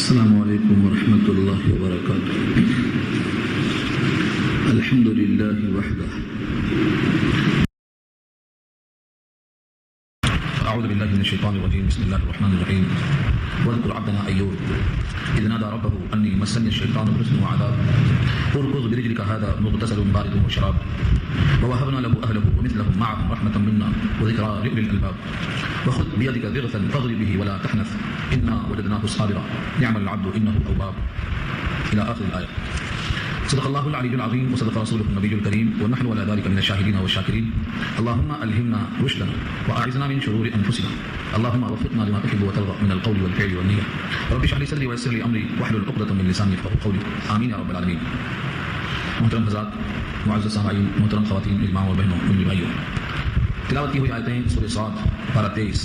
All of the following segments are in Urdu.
السلام علیکم ورحمۃ اللہ وبرکاتہ. الحمد للہ وحدہ. اعوذ باللہ من الشیطان الرجیم. بسم اللہ الرحمن الرحیم. واذکر عبدنا ایوب اذ نادى ربه انی مسنی الشیطان بحزن وعذاب اركض برجلك هذا مغتسل بارد وشراب ووهبنا له اهله ومثلهم معهم رحمة منا وذكرى لأولي الالباب وخذ بيدك ضغثا فاضرب به ولا تحنث انا وجدناه صابرا نعم العبد انه اواب الى اخر الايه. صدق الله العلي العظيم وصدق رسوله النبي الكريم ونحن على ذلك من الشاهدين والشاكرين. اللهم ألهمنا رشدنا وأعذنا من شرور أنفسنا. اللهم وفقنا لما تحب وترضى من القول والفعل والنية. رب اشرح لي صدري ويسر لي أمري واحلل عقدة من لساني يفقهوا قولي. آمين يا رب العالمين. محترم حضرات، معزز سامعین، محترم خواتین، اجماع اور بہنوں، میری بھائیوں، تلاوت کی ہوئی آیتیں سورہ صاد پارہ 23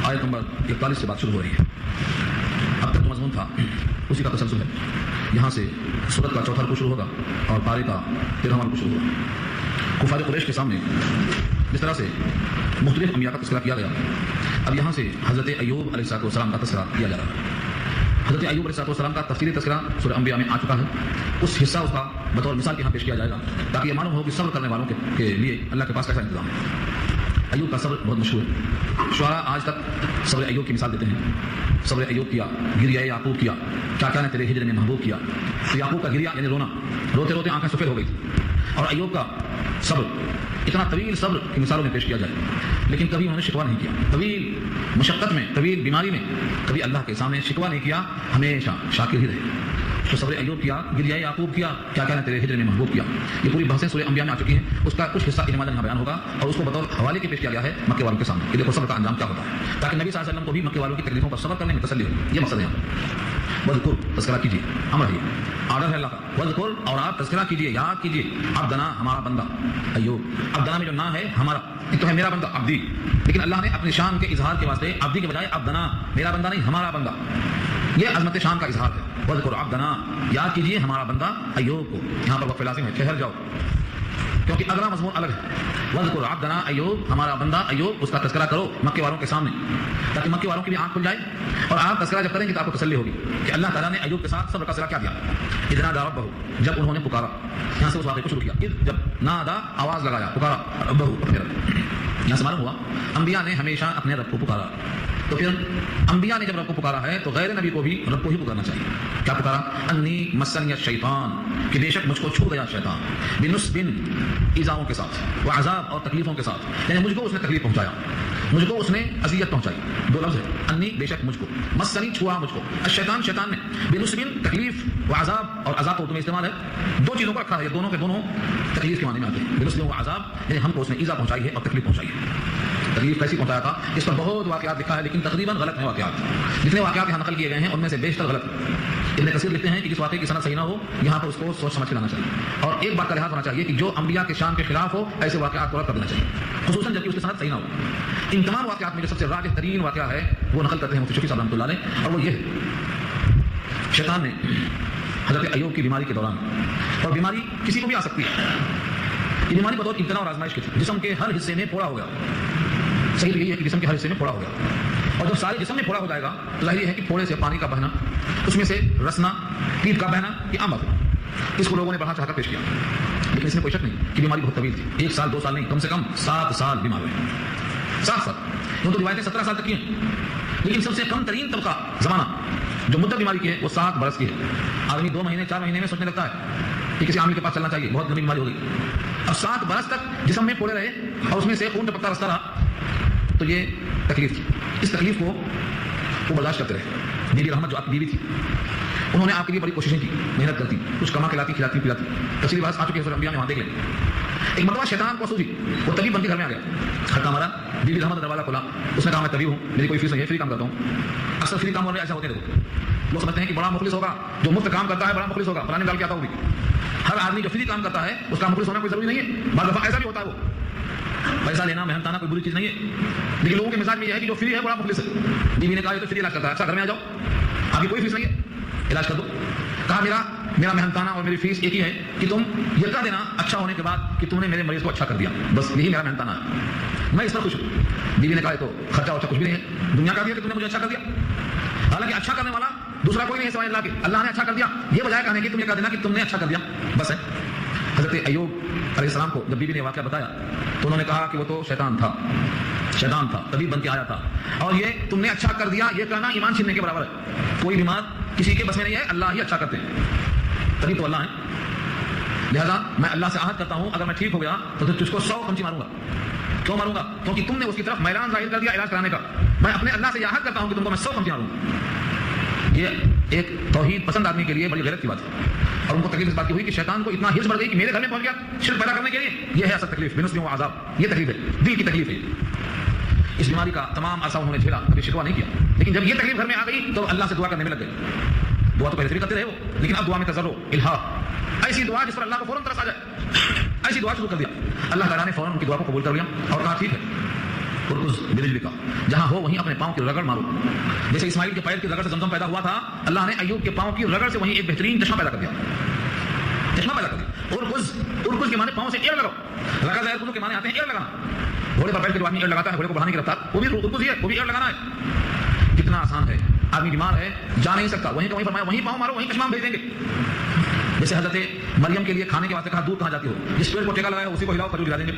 آیت نمبر 41 سے بات شروع ہو رہی ہے. اب تک جو مضمون تھا اسی کا تسلسل ہے. یہاں سے سورت کا چوتھا رکوع شروع ہوگا اور پارے کا 13واں رکوع شروع ہوگا. کفار قریش کے سامنے جس طرح سے مختلف انبیاء کا تذکرہ کیا گیا، اب یہاں سے حضرت ایوب علیہ السلام کا تذکرہ کیا جا رہا ہے. حضرت ایوب علیہ السلام کا تفصیلی تذکرہ سورہ انبیاء میں آ چکا ہے. اس حصہ اس کا بطور مثال کے یہاں پیش کیا جائے گا تاکہ یہ معلوم ہو کہ صبر کرنے والوں کے لیے اللہ کے پاس کیسا انتظام ہے. ایوب کا صبر بہت مشہور ہے. شعراء آج تک صبر ایوب کی مثال دیتے ہیں. صبر ایوب کیا، گریہ یعقوب کیا، کیا نے تیرے ہجر میں محبوب کیا. تو یعقوب کا گریہ یعنی رونا، روتے روتے آنکھیں سفید ہو گئی تھی. اور ایوب کا صبر، اتنا طویل صبر کی مثالوں میں پیش کیا جائے لیکن کبھی انہوں نے شکوہ نہیں کیا. طویل مشقت میں، طویل بیماری میں کبھی اللہ کے سامنے شکوہ نہیں کیا، ہمیشہ شاکر ہی رہے. تو صبر ایوب کیا، گریہ یعقوب کیا، کیا نے تیرے ہجر میں محبوب کیا. یہ پوری بحثیں سورہ انبیاء میں آ چکی ہیں. اس کا کچھ حصہ اجمالاً یہاں بیان ہوگا اور اس کو بطور حوالے کے پیش کیا گیا ہے مکے والوں کے سامنے کہ دیکھو صبر کا انجام کیا ہوتا ہے، تاکہ نبی صلی اللہ علیہ وسلم کو بھی مکے والوں کی تکلیفوں پر صبر کرنے میں تسلی ہو. یہ مقصد ہے. وذکر، تذکرہ کیجیے، امر ہے، آرڈر ہے اللہ کا. وذکر، اور آپ تذکرہ کیجیے، یاد کیجیے. عبدنا، ہمارا بندہ ایوب. عبدنا میں جو نا ہے ہمارا، ایک تو ہے میرا بندہ عبدی، لیکن اللہ نے اپنی شان کے اظہار کے واسطے عبدی کے بجائے عبدنا، میرا بندہ نہیں ہمارا بندہ. یہ عظمت شان کا اظہار ہے. وذکر عبدنا، یاد کیجیے ہمارا بندہ ایوب کو. یہاں پر وقف لازم ہے، ٹھہر جاؤ کیونکہ اگلا مضمون الگ ہے. وذکر عبدنا ایوب، ہمارا بندہ ایوب، اس کا تذکرہ کرو مکے والوں کے سامنے تاکہ مکے والوں کی بھی آنکھ کھل جائے. اور آپ تذکرہ جب کریں گے تو آپ کو تسلی ہوگی کہ اللہ تعالیٰ نے ایوب کے ساتھ صبر کا صلہ کیا دیا. اذ نادى ربه، جب انہوں نے پکارا. یہاں سے اس واقعے کو شروع کیا. جب نادا، آواز لگایا، پکارا ربه اپنے رب. یہاں سے معلوم ہوا انبیاء نے ہمیشہ اپنے رب کو پکارا. تو پھر انبیاء نے جب رب کو پکارا ہے تو غیر نبی کو بھی رب کو ہی پکارنا چاہیے. کیا پکارا؟ انی مسنی الشیطان، کہ بے شک مجھ کو چھو گیا شیطان، بنصب، ایذاؤں کے ساتھ، وعذاب، اور تکلیفوں کے ساتھ. یعنی مجھ کو اس نے تکلیف پہنچایا، مجھ کو اس نے اذیت پہنچائی. دو لفظ ہے، انی بے شک مجھ کو، مسنی چھوا مجھ کو، الشیطان شیطان نے، بنصب تکلیف، وعذاب، اور عذاب کو تمہیں استعمال ہے. دو چیزوں کو رکھا ہے، دونوں کے دونوں تکلیف کے معنی میں آتے ہیں. بنصب و عذاب، یعنی ہم کو اس نے ایذا پہنچائی ہے اور تکلیف پہنچائی ہے. تکلیف کیسی پہنچایا تھا اس پر بہت واقعات لکھا ہے لیکن تقریباً غلط ہیں واقعات. جتنے واقعات یہاں نقل کیے گئے ہیں ان میں سے بیشتر غلط ہیں. ابن کثیر لکھتے ہیں کہ جس واقعے کی سند صحیح نہ ہو یہاں پر اس کو سوچ سمجھ کے لانا چاہیے. اور ایک بات کا لحاظ ہونا چاہیے کہ جو انبیاء کے شان کے خلاف ہو ایسے واقعات کو رد کر دینا چاہیے، خصوصاً جبکہ اس کی سند صحیح نہ ہو. ان تمام واقعات میں جو سب سے راجح ترین واقعہ ہے وہ نقل کرتے ہیں مفتی شفیع صاحب رحمۃ اللہ علیہ، اور وہ یہ ہے شیطان نے حضرت ایوب کی بیماری کے دوران، اور بیماری کسی کو بھی آ سکتی ہے، یہ بیماری بطور امتحان اور آزمائش کی تھی. جسم کے ہر حصے میں پھوڑا ہو گیا. صحیح یہی ہے کہ جسم کے ہر حصے میں پھوڑا ہو گیا، اور جب سارے جسم میں پھوڑا ہو جائے گا تو ظاہر ہے کہ پھوڑے سے پانی کا بہنا، اس میں سے رسنا، پیٹ کا بہنا، یہ عام بات ہے. اس کو لوگوں نے بڑھا چڑھا کر پیش کیا، لیکن اس میں کوئی شک نہیں کہ بیماری بہت طویل تھی. 1 سال 2 سال نہیں، کم سے کم 7 سال بیمار ہوئے. 7 سال، تو روایتیں 17 سال تک کی ہیں، لیکن سب سے کم ترین طبقہ زمانہ جو مدت بیماری کی ہے وہ 7 برس کی ہے. آدمی 2 مہینے 4 مہینے میں سوچنے لگتا ہے کہ کسی عامل کے پاس چلنا چاہیے، بہت گندی بیماری ہو گئی. اب 7 برس تک جسم میں پھوڑے رہے اور اس میں سے خون ٹپکتا رستا رہا، تو یہ تکلیف تھی. اس تکلیف کو وہ برداشت کرتے رہے. بیوی رحمت جو آپ کی بیوی تھی، انہوں نے آپ کے لیے بڑی کوششیں کی، محنت کرتی، کچھ کما کے لاتی، کھلاتی پلاتی. تفصیلی بات آ چکی ہے سورہ انبیاء میں، وہاں دیکھ لیں. ایک مرتبہ شیطان کو سوجی، وہ طبیب بن کے گھر میں آ گیا، کھٹکا مارا، بیوی رحمت دروازہ کھولا. اس نے کہا میں طبیب ہوں، میری کوئی فیس نہیں ہے، فری کام کرتا ہوں. اکثر فری کام والے ایسا ہوتے ہیں. دیکھو لوگ سمجھتے ہیں کہ بڑا مخلص ہوگا جو مفت کام کرتا ہے، بڑا مخلص ہوگا، پرانے ڈال کے آتا ہوگی. ہر آدمی جو فری کام کرتا ہے اس کا مخلص ہونا کوئی ضروری نہیں ہے. بعض دفعہ ایسا بھی ہوتا ہے، وہ پیسہ لینا محنت آنا کوئی بری چیز نہیں ہے، لیکن لوگوں کے مزاج میں یہ ہے کہ جو فری ہے بڑا مخلص ہے. بیوی نے کہا یہ تو فری علاج کرتا ہے، اچھا گھر میں آ جاؤ، آپ کی کوئی فیس نہیں ہے، علاج کر دو. کہا میرا محنتانہ اور میری فیس ایک ہی ہے کہ تم یہ کہہ دینا اچھا ہونے کے بعد کہ تم نے میرے مریض کو اچھا کر دیا، بس یہی میرا محنتانہ ہے، میں اس پر خوش ہوں. بیوی نے کہا تو خرچہ ورچہ کچھ بھی نہیں ہے، دنیا کا دیا کہ تم نے مجھے اچھا کر دیا. حالانکہ اچھا کرنے والا دوسرا کوئی نہیں ہے سوائے اللہ کے. اللہ نے اچھا کر دیا یہ بجائے کہنے کی تم یہ کہہ دینا کہ تم نے اچھا کر دیا بس ہے. حضرت ایوب علیہ السلام کو جب بیوی نے واقعہ بتایا تو انہوں نے کہا کہ وہ تو شیطان تھا طبیب بن کے آیا تھا, اور یہ تم نے اچھا کر دیا یہ کہنا ایمان چھیننے کے برابر ہے. کوئی بیمار کسی کے بس میں نہیں ہے, اللہ ہی اچھا کرتے ہیں, طبیب تو اللہ ہے. لہذا میں اللہ سے عہد کرتا ہوں اگر میں ٹھیک ہو گیا تو تجھ کو 100 قمچی ماروں گا. کیوں ماروں گا؟ کیونکہ تم نے اس کی طرف میلان ظاہر کر دیا علاج کرانے کا. میں اپنے اللہ سے یہ عہد کرتا ہوں کہ تم کو میں 100 قمچی ماروں گا. یہ ایک توحید پسند آدمی کے لیے بڑی غیرت کی بات ہے, اور ان کو تکلیف اس بات کی ہوئی کہ شیطان کو اتنا ہرس بڑھ گئی کہ میرے گھر میں پہنچ گیا شرک پیدا کرنے کے لیے. یہ ہے اصل تکلیف, بنسبت و عذاب, یہ تکلیف ہے, دل کی تکلیف ہے. اس بیماری کا تمام عرصہ انہوں نے جھیلا, کبھی شکوہ نہیں کیا, لیکن جب یہ تکلیف گھر میں آ گئی تو اللہ سے دعا کرنے میں لگ گئے. دعا تو پہلے سے بھی کرتے رہے وہ, لیکن اب دعا میں تضرع الہا, ایسی دعا جس پر اللہ کو فوراً ترس آ جائے, ایسی دعا شروع کر دیا. اللہ تعالیٰ نے فوراً ان کی دعا کو قبول کر لیا اور کہا ٹھیک ہے ارکض برجلک, جہاں ہو وہیں اپنے پاؤں کی رگڑ مارو. جیسے اسماعیل کے پیر کی رگڑ سے زمزم پیدا ہوا تھا, اللہ نے ایوب کے پاؤں کی رگڑ سے وہیں ایک بہترین چشمہ پیدا کر دیا. ارکض کے معنی پاؤں سے ایڑ لگاؤ. رکض ارکض کے معنی آتے ہیں ایڑ لگانا. گھوڑے پر بیٹھ کے جو آدمی ایڑ لگاتا ہے گھوڑے کو بڑھانے کی رفتار, وہ بھی ارکض ہی ہے, وہ بھی ایڑ لگانا ہے. کتنا آسان ہے. آدمی بیمار ہے جا نہیں سکتا, وہیں فرمایا وہیں پاؤں مارو وہیں چشمہ بھیج دیں گے. جیسے حضرت مریم کے لیے کھانے کے واسطے کہا دودھ کہاں جاتی ہو, جس پیڑ کو ٹیکا لگایا اسی کو ہلاؤ کھجور گرا دیں گے,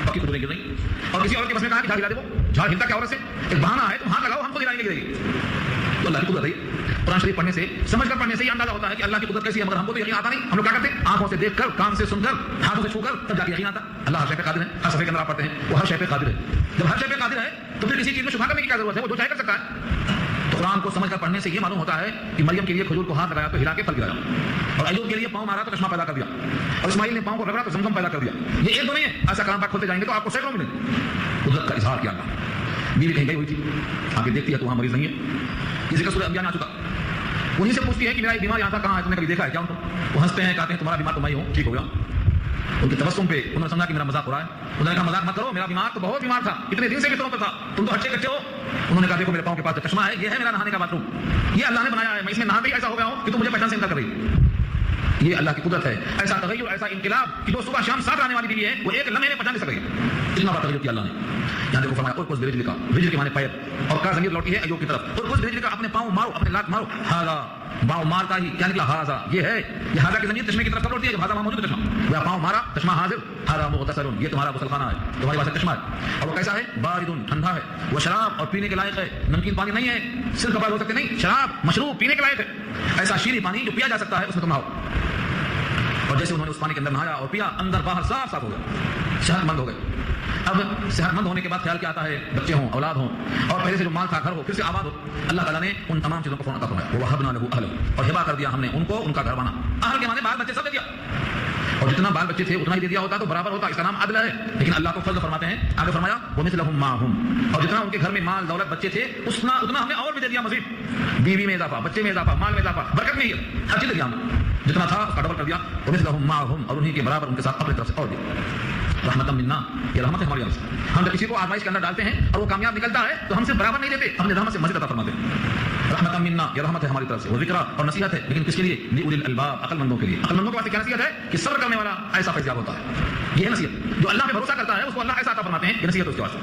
پکی کھجوریں گر نہیں. اور کسی عورت کے بس میں کہا کہ جھاڑ ہلا دے, وہ جھاڑ ہلتا کیا عورت سے, ایک بہانہ ہے, تم ہاتھ لگاؤ ہم کو گرائیں گے گرے گی. تو اللہ کی قدرت ہے. قرآن شریف پڑھنے سے سمجھ کر پڑھنے سے یہ اندازہ ہوتا ہے کہ اللہ کی قدرت کیسی ہے, مگر ہم کو تو یقین آتا نہیں. ہم لوگ کیا کرتے ہیں, آنکھوں سے دیکھ کر, کان سے سن کر, ہاتھوں سے چھو کر, تب جا کے یقین آتا. اللہ ہر شے پہ قادر ہے. ہر صفحے کے اندر آپ پڑھتے ہیں وہ ہر شے پہ قادر ہے. جب ہر شے پہ قادر ہے تو پھر کسی چیز میں شبہ کرنے کی کیا ضرورت ہے, وہ جو چاہے کر سکتا ہے. تو قرآن کو سمجھ کر پڑھنے سے یہ معلوم ہوتا ہے کہ مریم کے لیے کھجور کو ہاتھ لگایا تو ہلا کے پھل گرایا, اور ایوب کے لیے پاؤں مارا تو چشمہ پیدا کر دیا, اور اسماعیل نے پاؤں کو رگڑا تو زمزم پیدا کر دیا. یہ ایک دو نہیں ہے, ایسا کلام پاک کھولتے جائیں گے تو آپ کو سینکڑوں ملیں. قدرت کا اظہار کیا تھا. بیوی کہیں گئی ہوئی تھی, آگے دیکھتی ہے تو وہاں مریض نہیں ہے. یہ ذکر سورہ انبیاء میں آ چکا. انہیں سے پوچھتی ہے کہ میرا یہ بیمار یہاں تھا کہاں ہے, تم نے کبھی دیکھا ہے کیا ان کو؟ وہ ہنستے ہیں, کہتے ہیں تمہارا بیمار تو میں ہی ہوں, ٹھیک ہو گیا. ان کے تبسم پہ انہوں نے سمجھا کہ میرا مذاق ہو رہا ہے. انہوں نے کہا مذاق مت کرو, میرا بیمار تو بہت بیمار تھا, اتنے دن سے بستروں پہ تھا, تم تو ہچے کچے ہو. انہوں نے کہا دیکھو میرے پاؤں کے پاس چشمہ ہے, یہ ہے میرا نہانے کا باتھ روم, یہ اللہ نے بنایا ہے, میں اس میں نہاتے ہی ایسا ہو گیا ہوں کہ تم مجھے پہچان سے انکار کر رہی. یہ اللہ کی قدرت ہے. ایسا تغیر, ایسا انقلاب کہ جو صبح شام ساتھ آنے والی بیوی ہے وہ ایک لمحے میں پہچان نہیں سک رہی. اتنا بڑا تغیر کیا اللہ نے. یہاں دیکھو فرمایا ارکض برجلک, رجل کے معنی پیر, اور کا ضمیر لوٹی ہے ایوب کی طرف. ارکض برجلک, اپنے پاؤں مارو, اپنے لات مارو. ہاذا, باؤں مارتا ہی کیا نکلا, ہاذا یہ ہے. یہ ہاذا کی ضمیر چشمے کی طرف لوٹتی ہے, جب ہاذا وہاں موجود ہے چشمہ, وہ پاؤں مارا چشمہ حاضر. ہاذا مغتسل, یہ تمہارا غسل خانہ ہے, تمہارے پاس چشمہ ہے. اور وہ کیسا ہے, بارد, ٹھنڈا ہے. وہ شراب, اور پینے کے لائق ہے. نمکین پانی نہیں ہے, صرف کباب ہو سکتے نہیں, شراب مشروب پینے کے لائق ہے. ایسا شیریں پانی جو پیا جا سکتا ہے اس میں تم نہاؤ. اور جیسے انہوں نے اس پانی کے اندر نہایا اور پیا, اندر باہر صاف صاف ہو گیا, صحت مند ہو گئے. اب صحت مند ہونے کے بعد خیال کیا آتا ہے, بچے ہوں, اولاد ہوں, اور پہلے سے جو مال تھا گھر ہو پھر سے آباد ہو. اللہ تعالیٰ نے ان تمام چیزوں کو فوراً عطا فرمایا. وَوَهَبْنَا لَهُ أَهْلَهُ, اور ہبا کر دیا ہم نے ان کو ان کا گھر بنا. اہل کے معنی بال بچے سب دے دیا, اور جتنا بال بچے تھے اتنا ہی دے دیا ہوتا تو برابر ہوتا. اس کا نام عدل ہے. لیکن اللہ کو فضل فرماتے ہیں. آگے فرمایا وَمِثْلَهُمْ مَعَهُمْ, اور جتنا ان کے گھر میں مال دولت بچے تھے اتنا ہم نے اور بھی دے دیا مزید. بیوی میں اضافہ, بچے میں اضافہ, مال میں اضافہ, برکت میں ہر چیز دے دیا ہم نے. جتنا تھا اس کا ڈبل کر دیا. وَمِثْلَهُمْ مَعَهُمْ, اور انہی کے برابر ان کے ساتھ اپنی طرف سے اور دیا. رحمت منا, یہ رحمت ہے ہماری طرف سے. ہم جب کسی کو آزمائش کے اندر ڈالتے ہیں اور وہ کامیاب نکلتا ہے تو ہم سے برابر نہیں دیتے, ہم نے رحمت سے مزید عطا فرماتے ہیں. رحمت منا, یہ رحمت ہے ہماری طرف سے. وہ ذکر اور نصیحت ہے, لیکن کس کے لیے, لأولی الالباب, عقل مندوں کے لیے. عقل مندوں کے واسطے کیا نصیحت ہے کہ صبر کرنے والا ایسا فیضیاب ہوتا ہے. یہ ہے نصیحت. جو اللہ پہ بھروسہ کرتا ہے اس کو اللہ ایسا عطا فرماتے ہیں, یہ نصیحت اس کے واسطے.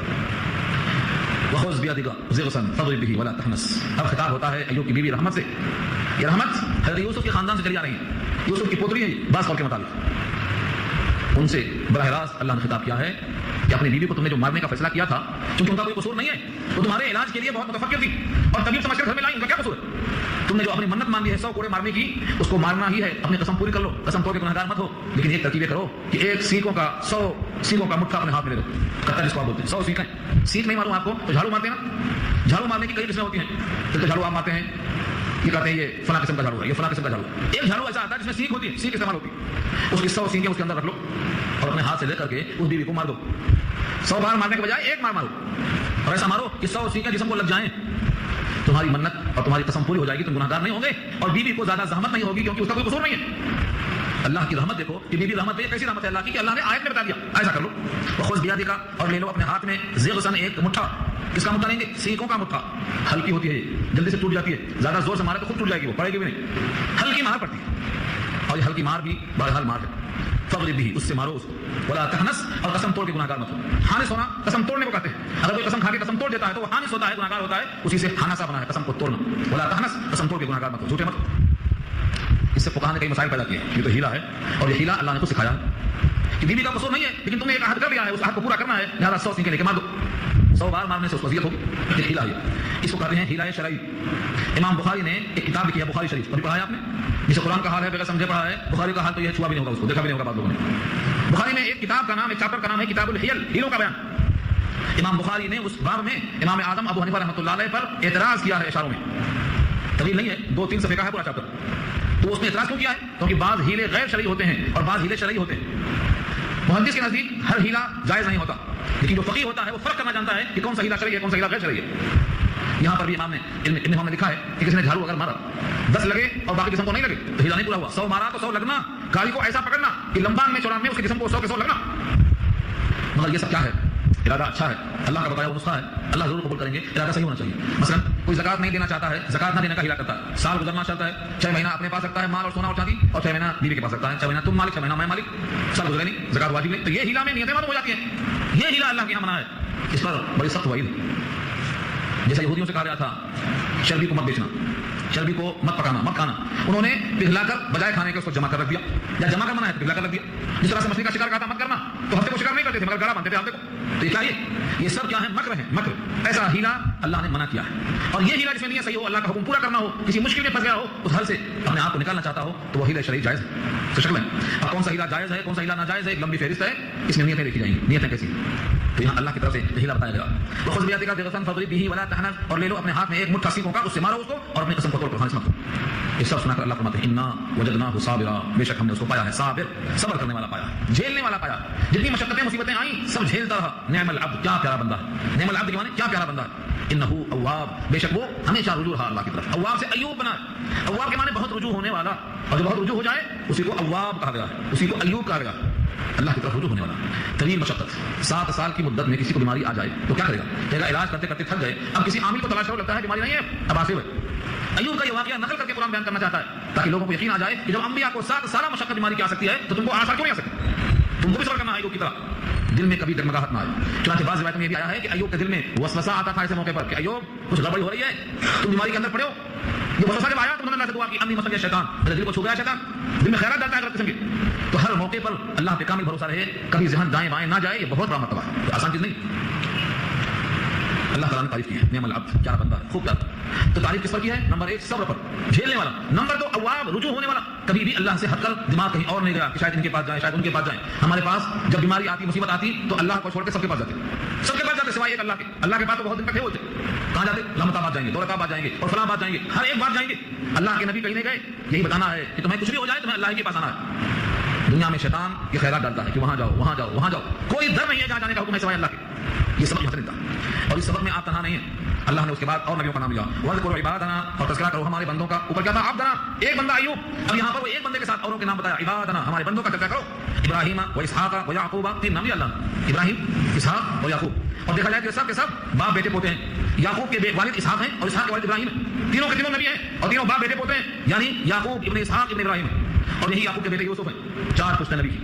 وخذ بيدك ضغثا فاضرب به ولا تحنث. اب خطاب ہوتا ہے ایوب کی بیوی رحمت سے. یہ رحمت حضرت یوسف کے خاندان سے چلی آ رہی ہے. یوسف کی پوتری ہے بعض قول کے مطابق. ان سے براہ راست اللہ نے خطاب کیا ہے کہ اپنی بیوی کو تم نے جو مارنے کا فیصلہ کیا تھا, کیونکہ ان کا کوئی قصور نہیں ہے, وہ تمہارے علاج کے لیے بہت متفکر تھی اور طبیب سمجھ کر گھر میں لائی, ان کا کیا قصور ہے. تم نے جو اپنی منت مان لی ہے 100 کوڑے مارنے کی, اس کو مارنا ہی ہے. اپنی قسم پوری کر لو, قسم توڑ کے گنہگار مت ہو, لیکن ایک ترکیب کرو کہ ایک سینکوں کا 100 سینکوں کا مٹھا اپنے ہاتھ میں لے لو. قطر جس کو آپ بولتے ہیں 100 سینکیں. سینک نہیں ماروں آپ کو تو جھاڑو مارتے ہیں نا, جھاڑو مارنے کی کئی قسمیں ہوتی ہیں. پھر تو جھاڑو آپ مارتے ہیں, یہ کہتے ہیں یہ فلاں قسم کا جھاڑو ہے, یہ فلاں قسم کا جھاڑو. ایک جھاڑو ایسا آتا ہے جس میں سینک ہوتی ہے, سینک استعمال ہوتی ہے. اس کی 100 سینکیں اس کے اندر رکھ لو اور اپنے ہاتھ سے لے کر کے اس بیوی کو مار دو. 100 بار مارنے کے بجائے ایک بار مارو, اور ایسا مارو کہ 100 سینکیں جسم کو لگ جائیں. تمہاری منت اور تمہاری قسم پوری ہو جائے گی, تم گناہگار نہیں ہوں گے, اور بیوی کو زیادہ زحمت نہیں ہوگی کیونکہ اس کا کوئی قصور نہیں ہے. اللہ کی رحمت دیکھو کہ بیوی رحمت ہے, کیسی رحمت ہے اللہ کی کہ اللہ نے آیت میں بتا دیا ایسا کر لو. وخذ بیدک, اور لے لو اپنے ہاتھ میں ضغثا, ایک مٹھا. کس کا مٹھا لیں گے, سینکوں کا مٹھا. ہلکی ہوتی ہے, جلدی سے ٹوٹ جاتی ہے, زیادہ زور سے مارے تو خود ٹوٹ جائے گی, وہ پڑے گی بھی نہیں. ہلکی مار پڑتی ہے, اور یہ ہلکی مار بھی بہرحال مار ہے. فاغلب به، اس سے مارو اس کو، ولا تحنس، اور قسم توڑ کے گناہگار مت ہو۔ حانس ہونا قسم توڑنے کو کہتے ہیں، اگر کوئی قسم کھا کے قسم توڑ دیتا ہے تو وہ حانس ہوتا ہے، گناہگار ہوتا ہے، اسی سے حانسا بنا ہے قسم کو توڑنا۔ ولا تحنس، قسم توڑ کے گناہگار مت ہو، جھوٹے مت ہو۔ اس سے فقہاء نے کئی مسائل پیدا کیے، یہ تو ہیلا ہے، اور یہ ہیلا اللہ نے کو سکھایا ہے کہ بیوی کا قصور نہیں ہے، لیکن تم نے ایک عہد کر لیا ہے، اس عہد کو پورا کرنا ہے، لہٰذا 100 سینکے لے کے مار دو، 100 بار مارنے سے اس کو اذیت ہوگی، یہ ہیلا ہے، اس کو کہتے ہیں ہیلا شرعی۔ امام بخاری نے ایک کتاب لکھی ہے بخاری شریف، ابھی پڑھا ہے آپ نے، جسے قرآن کا حال ہے بغیر سمجھے پڑھا ہے، بخاری کا حال تو یہ چھوا بھی نہیں ہوگا، اس کو دیکھا بھی نہیں ہوگا بعض لوگوں نے۔ بخاری میں ایک کتاب کا نام، ایک چیپٹر کا نام ہے کتاب الحیل، ہیلوں کا بیان۔ امام بخاری نے اس باب میں امام اعظم ابو حنیفہ رحمۃ اللہ علیہ پر اعتراض کیا ہے اشاروں میں، طویل نہیں ہے، 2-3 صفحے کا ہے پورا چیپٹر۔ تو اس نے اعتراض کیوں کیا ہے؟ کیونکہ بعض ہیلے غیر شرعی ہوتے ہیں اور بعض ہیلے شرعی ہوتے ہیں۔ محدث کے نزدیک ہر ہیلا جائز نہیں ہوتا، لیکن جو فقیہ ہوتا ہے وہ فرق کرنا جانتا ہے کہ کون سا ہیلا شرعی ہے، کون سا ہیلا غیر شرعی ہے۔ یہاں پر بھی امام نے ابن حزم نے لکھا ہے کہ کسی نے جھاڑو اگر مارا 10 لگے اور باقی جسم کو نہیں لگے تو ہیلا نہیں پورا ہوا، 100 مارا تو 100 لگنا، گاڑی کو ایسا پکڑنا کہ لمبان میں چوڑان میں اس کے جسم کو 100 کے 100 لگنا۔ مگر یہ سب کیا ہے؟ ارادہ اچھا ہے، اللہ کا بتایا وہ نسخہ ہے، اللہ ضرور قبول کریں گے، ارادہ صحیح ہونا چاہیے۔ مثلا کوئی زکات نہیں دینا چاہتا ہے، زکات نہ دینے کا ہیلا کرتا ہے، سال گزرنا چاہتا ہے، 6 مہینہ اپنے پاس رکھتا ہے مال اور سونا اور چاندی، اور 6 مہینہ بیوی کے پاس رکھتا ہے، 6 مہینہ تم مالک، 6 مہینہ میں مالک، سال گزرے نہیں، زکات واجب نہیں، تو یہ ہیلا میں نیتیں معلوم ہو جاتی ہیں، یہ ہیلا اللہ کے یہاں منع ہے، اس پر بڑی سخت وعید ہے۔ جیسا یہودیوں سے کہا گیا تھا چربی کو مت بیچنا، چربی کو مت پکانا، مت کھانا، انہوں نے پگھلا کر بجائے کھانے کے اس کو جمع کر رکھ دیا، یا جمع کر منع ہے پگھلا کر رکھ دیا۔ جس طرح سے مچھلی کا شکار کہا تھا مت کرنا، تو ہفتے کو شکار نہیں کرتے تھے مگر گڑا باندھتے تھے ہفتے کو، تو یہ کیا ہے؟ یہ سب کیا ہے؟ مکر ہے، مکر، ایسا ہیلا اللہ نے منع کیا ہے۔ اور یہ ہیلا جس میں نہیں صحیح ہو، اللہ کا حکم پورا کرنا ہو، کسی مشکل میں پھنس گیا ہو، اس حل سے اپنے آپ کو نکالنا چاہتا ہو تو وہ ہیلا شرعی جائز ہے۔ تو شکل ہے اب کون سا ہیلا جائز ہے، کون سا ہیلا ناجائز ہے، ایک لمبی فہرست ہے، اس میں نیتیں دیکھی جائیں گی، نیتیں کیسی، تو یہاں اللہ کی طرف سے ہیلا بتایا گیا۔ وخذ بیدک بغصن فاضرب به ولا تحنث، اور لے لو اپنے ہاتھ میں ایک مٹھا سیخوں کا، اس سے مارو اس کو اور اپنی قسم کو توڑ کر خالص مت کرو۔ یہ سب سنا کر اللہ فرماتے ہیں انا وجدناه صابرا، بے شک ہم نے اس کو پایا ہے صابر، صبر کرنے والا پایا، جھیلنے والا پایا، جتنی مشقتیں مصیبتیں آئیں سب جھیلتا رہا۔ نعم العبد، کیا پیارا بندہ ہے، نعم العبد کے معنی کیا پیارا بندہ ہے، انه اواب، بے شک وہ ہمیشہ رجوع رہا اللہ کی طرف۔ اواب سے ایوب بنا، اواب کے معنی بہت رجوع ہونے والا، اور جو بہت رجوع ہو جائے اسی کو اواب کہا گیا، اسی کو ایوب کہا گیا، اللہ کی طرف رجوع ہونے والا۔ طویل مشقت، 7 سال کی مدت میں کسی کو بیماری آ جائے تو کیا کرے گا؟ کہے گا علاج کرتے کرتے تھک گئے، اب کسی عامل کو تلاش کرو، لگتا ہے بیماری نہیں ہے، اب آصف ہے۔ ایوب کا یہ واقعہ نقل کر کے قرآن بیان کرنا چاہتا ہے تاکہ لوگوں کو یقین آ جائے کہ جب انبیاء کو 7 سالہ مشقت بیماری کی آ سکتی ہے تو تم کو 8 سال کیوں نہیں آ سکتی؟ تم کو بھی صبر کرنا ہے ایوب کی طرح، دل میں کبھی ڈگمگاہٹ نہ آئے۔ چنانچہ بعض روایتوں میں یہ بھی آیا ہے کہ ایوب کے دل میں وسوسہ آتا تھا ایسے موقع پر کہ ایوب کچھ گڑبڑی ہو رہی ہے، تم بیماری کے اندر پڑے ہو۔ یہ وسوسہ جب آیا تو انہوں نے اللہ سے دعا کی انی مسنی الشیطان، میرے دل کو چھو گیا شیطان، دل میں خیرات ڈالتا ہے غلط قسم کی۔ تو ہر موقع پر اللہ پہ کامل بھروسہ رہے، کبھی ذہن دائیں بائیں نہ جائے، یہ بہت بڑا مرتبہ ہے، آسان چیز نہیں۔ اللہ تعالیٰ نے تعریف کی ہے، نعم العبد، کیا بندہ ہے، خوب پیارا۔ تو تعریف کس پر کی ہے؟ نمبر 1 صبر پر، جھیلنے والا، نمبر 2 اواب، رجوع ہونے والا، کبھی بھی اللہ سے ہٹ کر دماغ کہیں اور نہیں گیا کہ شاید ان کے پاس جائیں، شاید ان کے پاس جائیں۔ ہمارے پاس جب بیماری آتی، مصیبت آتی تو اللہ کو چھوڑ کے سب کے پاس جاتے، سب کے پاس جاتے سوائے ایک اللہ کے۔ اللہ کے پاس تو بہت دن تک ہوتے، کہاں جاتے؟ لامت آباد جائیں گے، دولت آباد جائیں گے، اور فلاں آباد جائیں گے، ہر ایک بات جائیں گے۔ اللہ کے نبی کہیں نہیں گئے، یہی بتانا ہے کہ تمہیں کچھ بھی ہو جائے تمہیں اللہ کے پاس آنا ہے۔ دنیا میں شیطان یہ خیرات ڈالتا ہے کہ وہاں جاؤ، وہاں جاؤ، وہاں جاؤ، کوئی در نہیں ہے جہاں جانے کا حکم ہے سوائے اللہ کے۔ یہ سبق یہاں سے ملتا ہے، اور اس سبق میں آپ تنہا نہیں ہیں، اللہ نے اس کے بعد اور نبیوں کا نام لیا، وَاذْكُرْ عِبَادَنَا، اور تذکرہ کرو ہمارے بندوں کا۔ اوپر کیا تھا؟ عبدنا، ایک بندہ ایوب، اب یہاں پر وہ ایک بندے کے ساتھ اوروں کے نام بتایا، عبادنا، ہمارے بندوں کا تذکرہ کرو۔ ابراہیم و اسحاق و یعقوب، 3 نام لیا اللہ نے، ابراہیم، اسحاق اور یعقوب۔ اور دیکھا جائے کہ سب کے سب باپ بیٹے پوتے ہیں، یعقوب کے والد اسحاق ہیں اور اسحاق کے والد ابراہیم ہیں، تینوں کے تینوں نبی ہیں اور تینوں باپ بیٹے پوتے ہیں، یعنی یعقوب ابن اسحاق ابن ابراہیم، اور یہی یعقوب کے بیٹے یوسف ہیں، 4 پشت نبی کی۔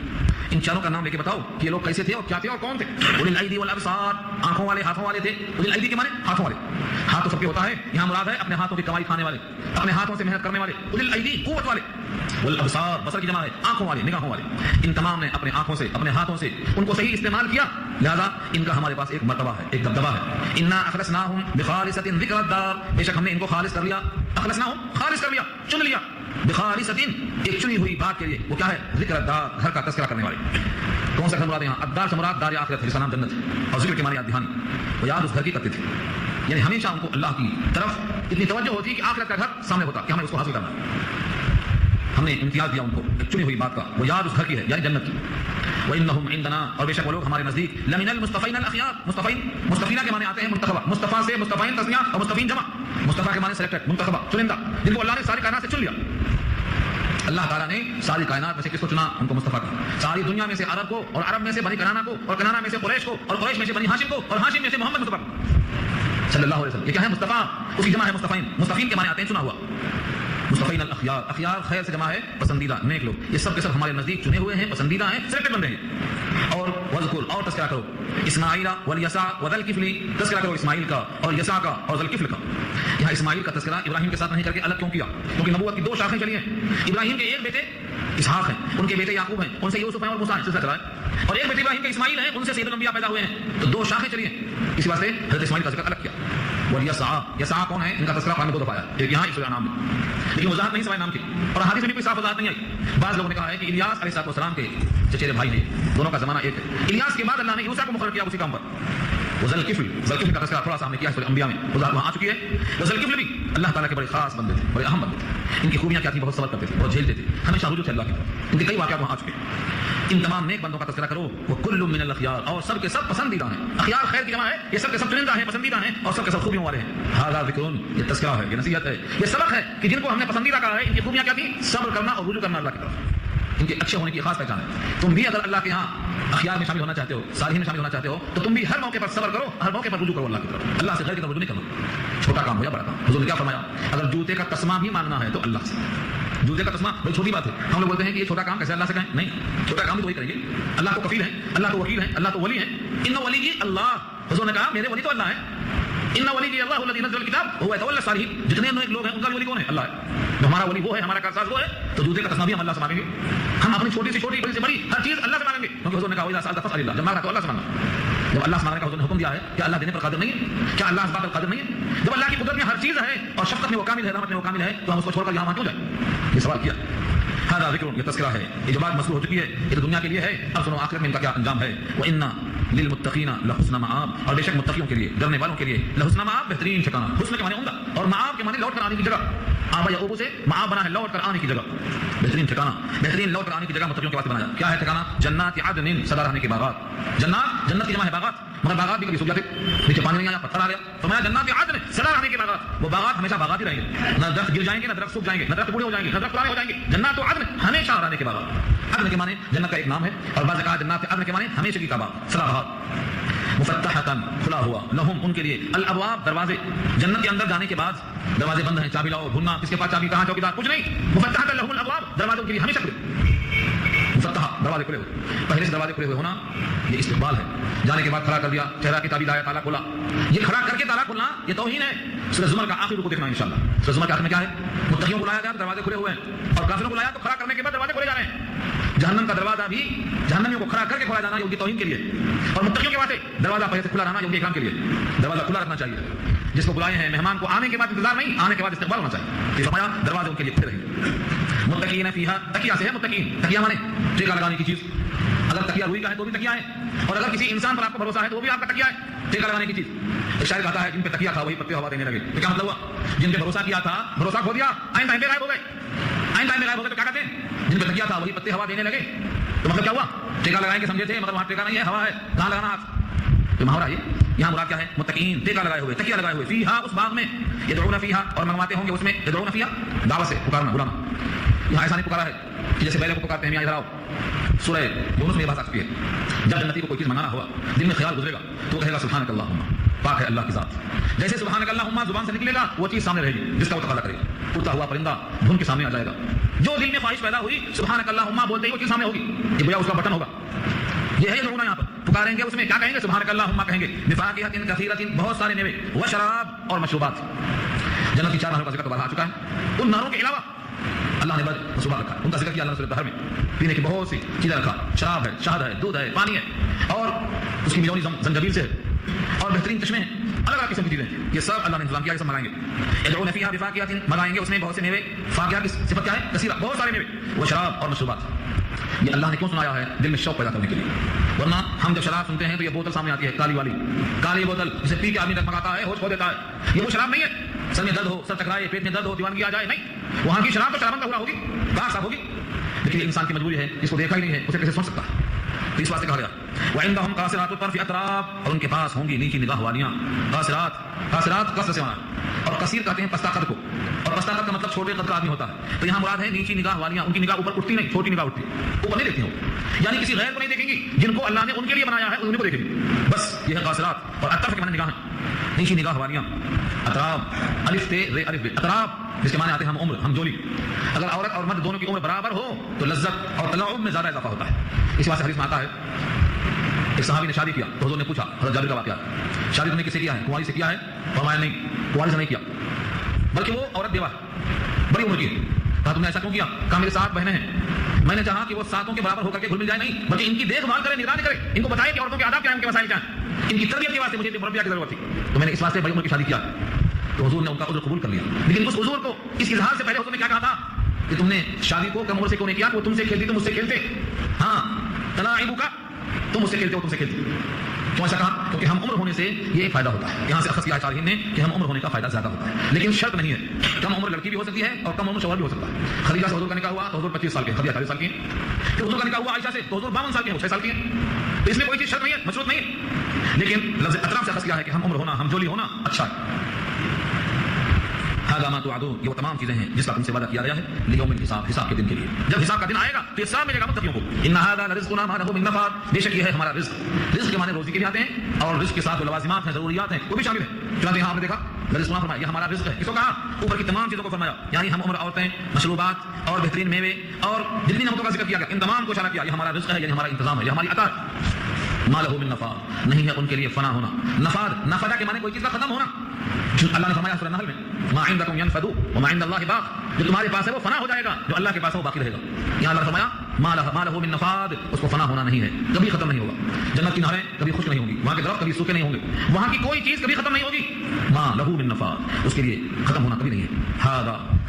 ان چاروں کا نام لے کے بتاؤ کہ یہ لوگ کیسے تھے اور کیا تھے اور کون تھے؟ اولل الایدی والابصار، آنکھوں والے، ہاتھوں والے تھے۔ اولل الایدی کے معنی ہاتھوں والے، ہاتھ تو سب کے ہوتا ہے، یہاں مراد ہے اپنے ہاتھوں کی کمائی کھانے والے، اپنے ہاتھوں سے محنت کرنے والے۔ اولل الایدی قوت والے، والابصار بصر کی جمع ہے، آنکھوں والے، نگاہوں والے۔ ان تمام نے اپنے آنکھوں سے، اپنے ہاتھوں سے ان کو صحیح استعمال کیا، لہذا ان کا ہمارے پاس ایک مرتبہ ہے، ایک دبدبہ ہے۔ انا اخلصناہم بخالصۃ ذکر الدار، بے شک ہم نے ان کو خالص کر لیا، اخلصناہم خالص کر لیا، چن لیا، بخالصۃ ایک چنی ہوئی بات کے لیے، وہ کیا ہے؟ ذکر الدار، گھر کا تذکرہ کرنے والے۔ کون سا گھر مراد یہاں؟ الدار سے مراد دار آخرت، جس کا نام جنت ہے، اور ذکر کے معنی یاد دہانی، وہ یاد اس گھر کی کرتے تھے، یعنی ہمیشہ ان کو اللہ کی طرف اتنی توجہ ہوتی کہ آخرت کا گھر سامنے ہوتا کہ ہمیں اس کو حاصل کرنا ہے۔ ہم نے امتیاز دیا ان کو ایک چنی ہوئی بات کا، وہ یاد اس گھر کی ہے، یعنی جنت کی۔ وَإِنَّهُمْ عِندَنَا، اور بے شک وہ لوگ ہمارے نزدیک، لَمِنَ الْمُصْطَفَيْنَ الْأَخْيَارِ، مصطفینہ کے معنی آتے ہیں منتخبہ، مصطفیٰ سے مصطفین تسنیہ اور مصطفین جمع، مصطفیٰ کے معنی سلیکٹڈ، منتخبہ، چنندہ، جن کو اللہ نے ساری کائنات سے چن لیا۔ اللہ تعالیٰ نے ساری کائنات میں سے کس کو چنا؟ ان کو مصطفیٰ کہا۔ ساری دنیا میں سے عرب کو، اور عرب میں سے بنی کنانہ کو، اور کنانہ میں سے قریش کو، اور قریش میں سے بنی ہاشم کو، اور ہاشم میں سے محمد مصطفیٰ صلی اللہ علیہ وسلم۔ یہ کیا ہے؟ مصطفیٰ، اس کی جمع ہے مصطفین۔ مصطفین کے معنی آتے ہیں چنا ہوا، مصطفین الاخیار، اخیار خیر سے جمع ہے پسندیدہ نیک لوگ، یہ سب کے سب ہمارے نزدیک چنے ہوئے ہیں، پسندیدہ ہیں، سلیکٹڈ بندے ہیں۔ اور وذکر اور تذکرہ کرو اسماعیل والیسع وذل کفل، تذکرہ کرو اسماعیل کا اور یسع کا اور ذل کفل کا۔ یہاں اسماعیل کا تذکرہ ابراہیم کے ساتھ نہیں کر کے الگ کیوں کیا؟ کیونکہ نبوت کی دو شاخیں چلی ہیں، ابراہیم کے ایک بیٹے اسحاق ہیں، ان کے بیٹے یعقوب ہیں، ان سے یوسف ہیں اور موسیٰ ہیں، سلسلہ چلا ہے، اور ایک بیٹے ابراہیم کے اسماعیل ہیں، ان سے سید الانبیاء پیدا ہوئے ہیں، تو دو شاخیں چلی ہیں، اسی واسطے حضرت اسماعیل کا ذکر الگ کیا۔ اور یسع کون ہے؟ ان کا تذکرہ قرآن میں دو دفعہ آیا، ایک یہاں ایک سورہ انعام میں، لیکن وضاحت نہیں سوائے نام کی، اور حدیث میں بھی کوئی صاف وضاحت نہیں آئی۔ بعض لوگوں نے کہا ہے کہ الیاس علیہ السلام کے چچیرے بھائی ہیں، دونوں کا زمانہ ایک ہے، الیاس کے بعد اللہ نے یوسف کو مقرر کیا اسی کام پر۔ ذل کفل کا تذکرہ تھوڑا سا ہم نے کیا سورہ انبیاء میں، وضاحت وہاں آ چکی ہے۔ ذل کفل بھی اللہ تعالیٰ کے بڑے خاص بندے تھے، بڑے اہم بندے تھے، ان کی خوبیاں کیا تھیں؟ بہت صبر کرتے تھے، بہت جھیلتے تھے، ہمیشہ رجوع تھے اللہ کی طرف، ان کے کئی واقعات وہاں آ چکے ہیں۔ ان تمام نیک بندوں کا تذکرہ کرو، وہ کل من الاخیار، اور سب کے سب پسندیدہ ہیں، اخیار خیر کی جمع ہے، یہ سب کے سب چنندہ ہیں، پسندیدہ ہیں، اور سب کے سب خوبیوں والے ہیں۔ ھذا ذکر، یہ تذکرہ ہے، یہ نصیحت ہے، یہ سبق ہے کہ جن کو ہم نے پسندیدہ کہا ہے ان کی خوبیاں کیا تھیں؟ صبر کرنا اور رجوع کرنا اللہ کی طرف، ان کے اچھے ہونے کی خاص پہچان ہے۔ تم بھی اگر اللہ کے ہاں اخیار میں شامل ہونا چاہتے ہو، صالحین میں شامل ہونا چاہتے ہو، تو تم بھی ہر موقع پر صبر کرو، ہر موقع پر رجوع کرو اللہ کی طرف، اللہ سے غیر کی طرف رجوع نہیں کرو، چھوٹا کام ہو یا بڑا کام۔ حضور نے کیا فرمایا؟ اگر جوتے کا تسمہ بھی مانگنا ہے تو اللہ سے، جوتے کا تسمہ بڑی چھوٹی بات ہے، ہم لوگ بولتے ہیں کہ یہ چھوٹا کام کیسے اللہ سے کہیں؟ نہیں، چھوٹا کام بھی تو وہی کریں گے، اللہ تو کفیل ہے، اللہ تو وکیل ہے، اللہ تو ولی ہے، ان ولی اللہ، حضور نے کہا میرے ولی تو اللہ ہے، ان ولی اللہ الذی نزل الکتاب وهو يتولى الصالحین، جتنے نیک لوگ ہیں ان کا ولی کون ہے؟ اللہ ہے، تو ہمارا ولی وہ ہے، ہمارا کارساز وہ ہے، تو جوتے کا تسمہ بھی ہم اللہ سے مانگیں گے، ہم اپنی چھوٹی سے چھوٹی بڑی سے بڑی ہر چیز اللہ سے مانگیں گے، کیونکہ حضور نے کہا اذا سألت فاسأل اللہ، جب مانگا تو اللہ سے مانگنا، جب اللہ سے مانگنے کا حضور نے حکم دیا ہے، کیا اللہ دینے پر قادر نہیں ہے؟ کیا اللہ اس بات پر قادر نہیں ہے؟ جب اللہ کی قدرت میں ہر چیز ہے اور شفقت میں وہ کامل ہے، رحمت میں وہ کامل ہے، تو ہم اس کو چھوڑ کر یہاں کیوں جائیں؟ یہ سوال کیا۔ ھذا ذکر، یہ تذکرہ ہے، یہ جو بات مذکور ہو چکی ہے یہ تو دنیا کے لیے ہے، اب سنو آخرت میں ان کا کیا انجام ہے۔ وَإِنَّ لِلْمُتَّقِينَ لَحُسْنَ مَآب، اور بے شک متقیوں کے لیے، ڈرنے والوں کے لیے، لحسن مآب بہترین ٹھکانہ، حسن کے معنی عمدہ، اور مآب کے معنی لوٹ کر آنے کی جگہ، آبا یعقوب سے مآب بنا ہے لوٹ کر آنے کی جگہ، بہترین ٹھکانہ، بہترین لوٹ کر آنے کی جگہ متقیوں کے واسطے بنایا۔ کیا ہے ٹھکانہ؟ جنات عدن، سدا رہنے کے باغات، جنات، جنت کی جمع ہے باغات، مگر باغات بھی کبھی سوکھ جاتے، نیچے پانی نہیں آیا، پتھر آ گیا، تو میں جنات عدن، سدا رہنے کے باغات، وہ باغات ہمیشہ باغات ہی رہیں گے، نہ درخت گر جائیں گے، نہ درخت سوکھ جائیں گے، نہ درخت بوڑھے ہو جائیں گے، نہ درخت پرانے ہو جائیں گے، جنات عدن، ہمیشہ رہنے کے باغات۔ عدن کے معنی جنت کا ایک نام ہے، اور بعض کہا جنات عدن کے معنی ہمیشہ کی باغ، سدا باغات، مفتحتن، کھلا ہوا، لہم، ان کے لیے، الابواب، دروازے، جنت کے اندر جانے کے بعد دروازے بند ہیں، چابی لاؤ، ڈھونڈنا، کس کے پاس چابی، کہاں چوکیدار، کچھ نہیں، مفتحتن لہم الابواب، دروازوں کے لیے ہمیشہ کھلے، مفتح، دروازے کھلے ہوئے، پہلے سے دروازے کھلے ہوئے ہونا یہ استقبال ہے، جانے کے بعد کھڑا کر دیا، چہرہ کی چابی لایا، تالا کھولا، یہ کھڑا کر کے تالا کھولنا یہ توہین ہے۔ سورہ زمر کا آخری رکوع دیکھنا انشاءاللہ، سورہ زمر کے آخر میں کیا ہے؟ متقیوں کو لایا گیا تو دروازے کھلے ہوئے ہیں، اور کافروں کو لایا تو کھڑا کرنے کے بعد دروازے کھولے جا رہے ہیں۔ جہنم کا دروازہ بھی جہنمیوں کو کھڑا کر کے کھولا جانا یہ ان کی توہین کے لیے، اور متقیوں کے واسطے دروازہ پہلے سے کھلا رہنا یہ ان کے اکرام کے لیے، دروازہ کھلا رکھنا چاہیے، جس کو بلائے ہیں مہمان کو آنے کے بعد انتظار نہیں، آنے کے بعد استقبال ہونا چاہیے، فرمایا دروازے ان کے لیے کھلے رہیں۔ متقین فیہا، تکیہ سے ہے متقین، تکیہ مانے ٹیکا لگانے کی چیز، اگر تکیہ روئی کا ہے تو بھی تکیہ ہے، اور اگر کسی انسان پر آپ کو بھروسہ ہے تو وہ بھی آپ کا تکیہ ہے، ٹیکا لگانے کی چیز۔ ایک شاعر کہتا ہے جن پہ تکیہ تھا وہی پتے ہوا دینے لگے، تو کیا مطلب ہوا؟ جن پہ بھروسہ کیا تھا، بھروسہ کھو دیا، آئند ٹائم پہ غائب ہو گئے، آئند ٹائم پہ غائب ہو گئے، تو کیا کہتے ہیں؟ جن پہ تکیہ تھا وہی پتے ہوا دینے لگے، تو مطلب کیا ہوا؟ ٹیکا لگائیں گے سمجھے تھے، مطلب وہاں ٹیکا نہیں ہے، ہوا ہے، کہاں لگانا ہاتھ؟ تو محاورہ یہ، یہاں مراد کیا ہے؟ متقین، ٹیکا لگائے ہوئے، تکیہ لگائے ہوئے، فیہا، اس باغ میں، یدعون فیہا، اور منگواتے ہوں گے اس میں، یدعون فیہا، دعوت سے، پکارنا، بلانا، یہاں ایسا نہیں پکارا ہے کہ جیسے بیلے کو پکارتے ہیں ادھر آؤ، سورہ یونس میں یہ بات آ چکی ہے، جب جنتی کو کوئی چیز منگانا ہوا، دل میں خیال گزرے گا تو کہے گا سبحانک اللہم، پاک ہے اللہ کی ذات، جیسے سبحانک اللہم زبان سے نکلے گا وہ چیز سامنے رہے گی جس کا وہ تقاضا کرے گا، اڑتا ہوا پرندہ دھن کے سامنے آ جائے گا، جو دل میں خواہش پیدا ہوئی سبحانک اللہم بولتے ہی وہ چیز سامنے ہوگی، یہ گویا اس کا بٹن ہوگا، یہ ہے یدعون، یہاں پر پکاریں گے، اس میں کیا کہیں گے؟ سبحانک اللہم کہیں گے، بفاکہۃ کثیرۃ، بہت سارے میوے، وشراب، اور مشروبات، جنت کی 4 نہروں کا ذکر تو بارہا آ چکا ہے، ان نہروں کے علاوہ اللہ نے بعد مشروبات رکھا، ان کا ذکر کیا اللہ نے سورۃ الدہر میں، پینے کی بہت سی چیزیں رکھا، شراب ہے، شہد ہے، دودھ ہے، پانی ہے، اور اس کی میونی زنجبیل سے ہے، اور بہترین چشمے ہیں، الگ الگ قسم کی چیزیں، یہ سب اللہ نے انتظام کیا، یہ سب منگائیں گے، یدعون فیہا بفاکہۃ، منگائیں گے اس میں بہت سے میوے، فاکہہ کی صفت کیا ہے؟ کثیرہ، بہت سارے میوے، وہ شراب اور مشروبات، یہ اللہ نے کیوں سنایا ہے؟ دل میں شوق پیدا کرنے کے لیے، ورنہ ہم جب شراب سنتے ہیں تو یہ بوتل سامنے آتی ہے، کالی والی، کالی بوتل جسے پی کے آدمی ڈگمگاتا ہے، ہوش کھو دیتا ہے، یہ وہ شراب نہیں ہے، سر میں درد ہو، سر ٹکرائے، پیٹ میں درد ہو، دیوانگی آ جائے، نہیں، وہاں کی شراب تو شرابن کا ہوگی، کہاں صاف ہوگی، لیکن انسان کی مجبوری ہے، اس کو دیکھا ہی نہیں ہے، اسے کیسے سن سکتا ہے، تو اس واسطے کہا گیا وعندهم قاصرات الطرف اتراب، اور ان کے پاس ہوں گی نیچی نگاہ والیاں، قاصرات، قاصرات قصر سے مانا، اور اور کثیر کہتے ہیں پستہ قد کو، اور پستہ قد کا مطلب چھوٹے قد کا آدمی ہوتا ہے. تو یہاں مراد ہے نیچی نگاہ والیاں، ان کی نگاہ اوپر اٹھتی نہیں، چھوٹی نگاہ اٹھتی، اوپر نہیں دیکھتی ہو، یعنی کسی غیر کو نہیں دیکھیں گی، جن کو اللہ نے ان کے لیے بنایا ہے انہیں کو دیکھیں گی. بس یہ ہے قاصرات. اور اطراف کے معنی نگاہ، نیچی نگاہ والیاں. اطراف الف تے رے الف بے، اطراف جس کے معنی آتے ہیں ہم عمر، ہم جولی. اگر عورت اور مرد دونوں کی عمر برابر ہو تو لذت اور تلاعب میں زیادہ اضافہ ہوتا ہے. اس واسطے حدیث میں آتا ہے ایک صحابی نے شادی کیا تو حضور نے پوچھا، حضرت جابر کا واقعہ، شادی تم نے کس سے کیا ہے؟ کنواری سے کیا ہے؟ فرمایا نہیں، کنواری سے نہیں کیا، بلکہ وہ عورت بیوہ ہے، بڑی عمر کی ہے. کہا تم نے ایسا کیوں کیا؟ کہا میرے 7 بہنیں ہیں، میں نے چاہا کہ وہ 7 کے برابر ہو کر کے گھل مل جائے، نہیں بلکہ ان کی دیکھ بھال کرے، نگرانی کرے، ان کو بتائے کہ عورتوں کے آداب کیا ہیں، ان کے مسائل کیا ہیں، ان کی تربیت کے واسطے مجھے مربیہ کی ضرورت تھی، تو میں نے اس واسطے بڑی عمر کی شادی کیا. تو حضور نے ان کا عذر قبول کر لیا. لیکن اس عذر کو اس اظہار سے پہلے حضور نے کیا کہا تھا کہ تم نے شادی کو کم عمر سے کیوں نہیں کیا؟ وہ تم سے کھیلتی، تم مجھ سے کھیلتے. ہاں تلاعب کا، تم مجھ سے کھیلتے ہو، تم سے کھیلتی. کیوں ایسا کہا؟ کیونکہ ہم عمر ہونے سے یہ ایک فائدہ ہوتا ہے. یہاں سے اخذ کیا شارحین نے کہ ہم عمر ہونے کا فائدہ زیادہ ہوتا ہے، لیکن شرط نہیں ہے. کم عمر لڑکی بھی ہو سکتی ہے اور کم عمر شوہر بھی ہو سکتا ہے. خدیجہ سے حضور کا نکاح ہوا تو حضور 25 سال کے، خدیجہ 40 سال کی ہیں. پھر حضور کا نکاح ہوا عائشہ سے تو حضور 52 سال کے ہیں، 6 سال کی ہیں. تو اس میں کوئی چیز شرط نہیں ہے، مشروط نہیں ہے. لیکن لفظ اطراف سے اخذ کیا ہے کہ ہم عمر ہونا، ہم جولی ہونا اچھا ہے. هذا ما توعدون، یہ وہ تمام چیزیں ہیں جس کا تم سے وعدہ کیا گیا ہے، لیوم الحساب، حساب کے دن کے لیے. جب حساب کا دن آئے گا تو حساب ملے گا متقیوں کو. ان هذا لرزقنا ما له من نفاد، بے شک یہ ہے ہمارا رزق. رزق کے معنی روزی کے بھی آتے ہیں اور رزق کے ساتھ جو لوازمات ہیں، ضروریات ہیں، وہ بھی شامل ہیں. چنانچہ یہاں آپ نے دیکھا رزقنا فرمایا، یہ ہمارا رزق ہے. اس کو کہا اوپر کی تمام چیزوں کو فرمایا، یعنی ہم عمر، عورتیں، مشروبات اور بہترین میوے اور جتنی نعمتوں کا ذکر کیا گیا، ان تمام کو اشارہ کیا یہ ہمارا رزق ہے، یعنی ہمارا انتظام ہے، یہ ہماری عطا ہے. ما له من نفاد، نہیں ہے ان کے لیے فنا ہونا. نفاد، نفدا کے معنی کوئی چیز کا ختم ہونا. اللہ نے فرمایا سورہ نحل میں ما عندکم ينفد وما عند الله باق، جو تمہارے پاس ہے وہ فنا ہو جائے گا، جو اللہ کے پاس ہے وہ باقی رہے گا. یہاں اللہ نے فرمایا ما له من نفاد، اس کو فنا ہونا نہیں ہے، کبھی ختم نہیں ہوگا. جنت کی نہریں کبھی خشک نہیں ہوں گی، وہاں کے درخت کبھی سوکھے نہیں ہوں گے، وہاں کی کوئی چیز کبھی ختم نہیں ہوگی. ما له من نفاد، اس کے لیے ختم ہونا کبھی نہیں ہے.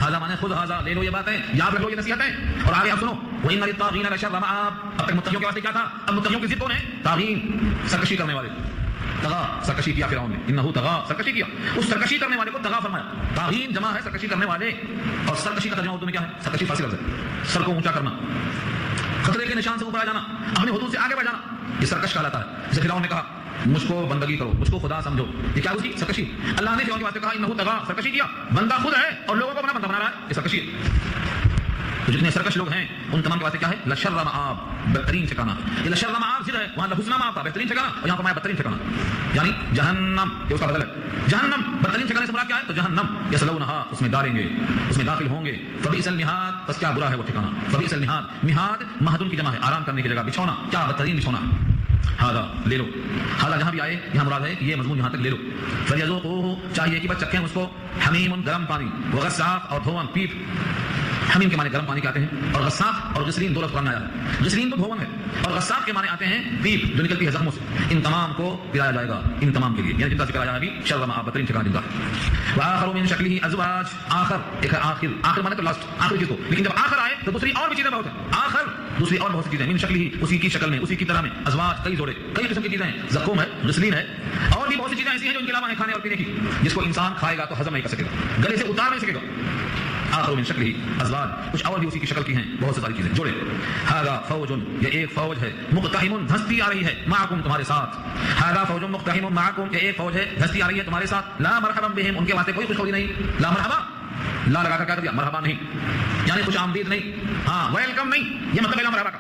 هذا معنی خود هذا، لے لو یہ باتیں، یاد رکھ لو یہ نصیحتیں. اور آگے آپ سنو وَإِنَّ لِلطَّاغِينَ لَشَرَّ مَآب. اب تک متقیوں کے واسطے کیا تھا؟ اب متقیوں کی ضد کون ہے؟ طاغین، سرکشی کرنے والے. طغا، سرکشی کیا فرعون نے، انہو طغا، سرکشی کیا. اس سرکشی کرنے والے کو طغا فرمایا. طاغین جمع ہے سرکشی کرنے والے، اور سرکشی کا ترجمہ اردو میں کیا ہے؟ سرکشی فارسی لفظ ہے، سر کو اونچا کرنا، خطرے کے نشان سے اوپر آ جانا، اپنے حدود سے آگے بڑھ جانا، یہ سرکش کہلاتا ہے. جیسے فرعون نے کہا مجھ کو بندگی کرو، مجھ کو خدا سمجھو، یہ کیا اس کی سرکشی. اللہ نے فرعون کے واسطے کہا انہو طغا، سرکشی کیا. بندہ خود ہے اور لوگوں کو اپنا بندہ بنا رہا ہے، یہ سرکشی ہے. تو جتنے سرکش لوگ ہیں ان تمام کے واسطے کیا ہے؟ لشر مآب، بہترین ٹھکانہ. یہ لشر مآب ضد ہے، وہاں لحسن مآب تھا، بہترین ٹھکانہ، اور یہاں فرمایا بدترین ٹھکانہ، یعنی جہنم. یہ اس کا بدل ہے جہنم. بدترین ٹھکانے سے مراد کیا ہے؟ تو جہنم. یصلونھا، اس میں ڈالیں گے، اس میں داخل ہوں گے. فبئس المہاد، بس کیا برا ہے وہ ٹھکانہ. فبئس المہاد، مہاد مہدن کی جمع ہے، آرام کرنے کی جگہ، بچھونا، کیا بدترین بچھونا. ہاذا لے لو، ہاذا جہاں بھی آئے یہاں مراد ہے کہ یہ مضمون یہاں تک لے لو. فلیذوقوہ، چاہیے کہ بس چکھیں اس کو. حمیم، گرم پانی، وغساق، اور دھون، پیپ. حمیم کے معنی گرم پانی کے آتے ہیں، اور غساق اور غسلین دو لفظ قرآن میں آیا ہے. غسلین تو دھون ہے، اور غساق کے معنی آتے ہیں پیپ جو نکلتی ہے زخموں سے. ان تمام کو پلایا جائے گا، ان تمام کے لیے، یعنی جن کا ذکر آیا ہے ابھی، شر مآب، بدترین ٹھکانہ جن کا. وآخر من شکلہ ازواج، آخر ایک ہے آخر، آخر معنی تو لاسٹ، آخری چیز کو. لیکن جب آخر آئے تو دوسری اور بھی چیزیں بہت ہیں. آخر دوسری اور بہت سی چیزیں، من شکلہ، اسی کی شکل میں، اسی کی طرح میں. ازواج، کئی جوڑے، کئی قسم کی چیزیں ہیں. زقوم ہے، غسلین ہے، اور بھی بہت سی چیزیں ایسی ہیں جو ان کے علاوہ ہیں کھانے اور پینے کی، جس کو انسان کھائے گا تو ہضم نہیں کر سکے گا، گلے سے اتار نہیں سکے گا. آخر من شکلہ ازواج، کچھ اور بھی اسی کی شکل کی ہیں، بہت سی ساری چیزیں، جوڑے. ھذا فوج، یہ ایک فوج ہے، مقتحم، دھنستی آ رہی ہے، معکم، تمہارے ساتھ. ھذا فوج مقتحم معکم، یہ ایک فوج ہے دھنستی آ رہی ہے تمہارے ساتھ. لا مرحبا بہم، ان کے واسطے کوئی خوشخبری نہیں. لا مرحبا، لا لگا کر کیا کر دیا؟ مرحبا نہیں، یعنی خوش آمدید نہیں، ہاں ویلکم نہیں، یہ مطلب ہے لا مرحبا کا.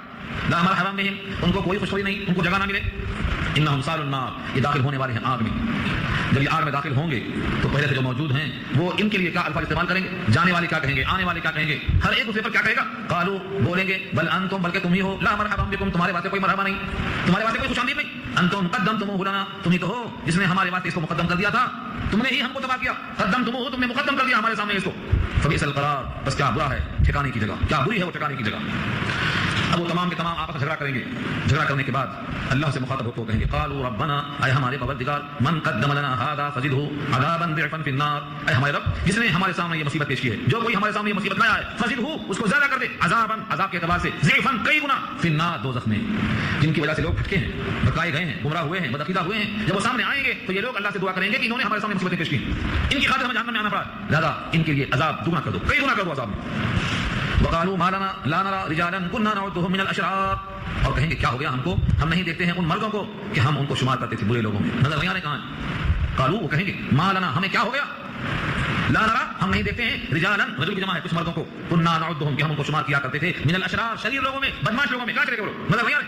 لا مرحبا بہم، ان کو کوئی خوشخبری نہیں، ان کو جگہ نہ ملے. انہم صالوا النار، یہ داخل ہونے والے ہیں آگ میں. جب یہ آگ میں داخل ہوں گے تو پہلے سے جو موجود ہیں وہ ان کے لیے کیا الفاظ استعمال کریں گے؟ جانے والے کیا کہیں گے، آنے والے کیا کہیں گے، ہر ایک دوسرے پر کیا کہے گا؟ قالوا، بولیں گے، بل انتم، بلکہ تم ہی ہو، لا مرحبا بکم، تمہارے واسطے کوئی مرحبا نہیں، تمہارے واسطے کوئی خوش آمدید نہیں. انتم قدمتموہ لنا، تم ہی تو ہو جس نے ہمارے واسطے اس کو مقدم کر دیا تھا، تم نے ہی ہم کو تباہ کیا. قدمتموہ، تم نے مقدم کر دیا ہمارے سامنے اس کو. فبئس القرار، بس کیا برا ہے ٹھکانے کی جگہ، کیا بری ہے وہ ٹھکانے کی جگہ. اب وہ تمام کے تمام آپس میں جھگڑا کریں گے. جھگڑا کرنے کے بعد اللہ سے مخاطب ہو کہیں گے قالوا ربنا، اے ہمارے پروردگار، من قدم لنا هذا فزده عذابا ضعفا في النار، اے ہمارے رب جس نے ہمارے سامنے یہ مصیبت پیش کی ہے، جو کوئی ہمارے سامنے یہ مصیبت لایا ہے، فزده، اس کو زیادہ کر دے، عذابا، عذاب کے اعتبار سے، ضعفا، کئی گنا، فی النار، دوزخ میں. جن کی وجہ سے لوگ بھٹکے ہیں، بھٹکائے گئے ہیں، گمراہ ہوئے ہیں، بدعقیدہ ہوئے ہیں، جب وہ سامنے آئیں گے تو یہ لوگ اللہ سے دعا کریں گے کہ انہوں نے ہمارے سامنے مصیبتیں پیش کی، ان کی خاطر ہمیں جہنم میں آنا پڑا، لہذا ان کے لیے عذاب دگنا کر دو، کئی گنا کر دو عذاب میں. وقالوا ما لنا لا نرى رجالا كنا نعدهم من الاشرار، اور کہیں گے کیا ہو گیا ہم کو، ہم نہیں دیکھتے ہیں ان مردوں کو کہ ہم ان کو شمار کرتے تھے برے لوگوں میں. نظر نہیں آنے کہاں. قالوا، وہ کہیں گے ما لنا، ہمیں کیا ہو گیا، لا نرا ہم نہیں دیکھتے ہیں رجالا رجل کی جمع ہے کچھ مردوں کو کننا نعدهم کہ ہم ان کو شمار کیا کرتے تھے من الاشرار شریر لوگوں میں بدماش لوگوں میں. کیا کرے گا وہ مطلب نہیں آ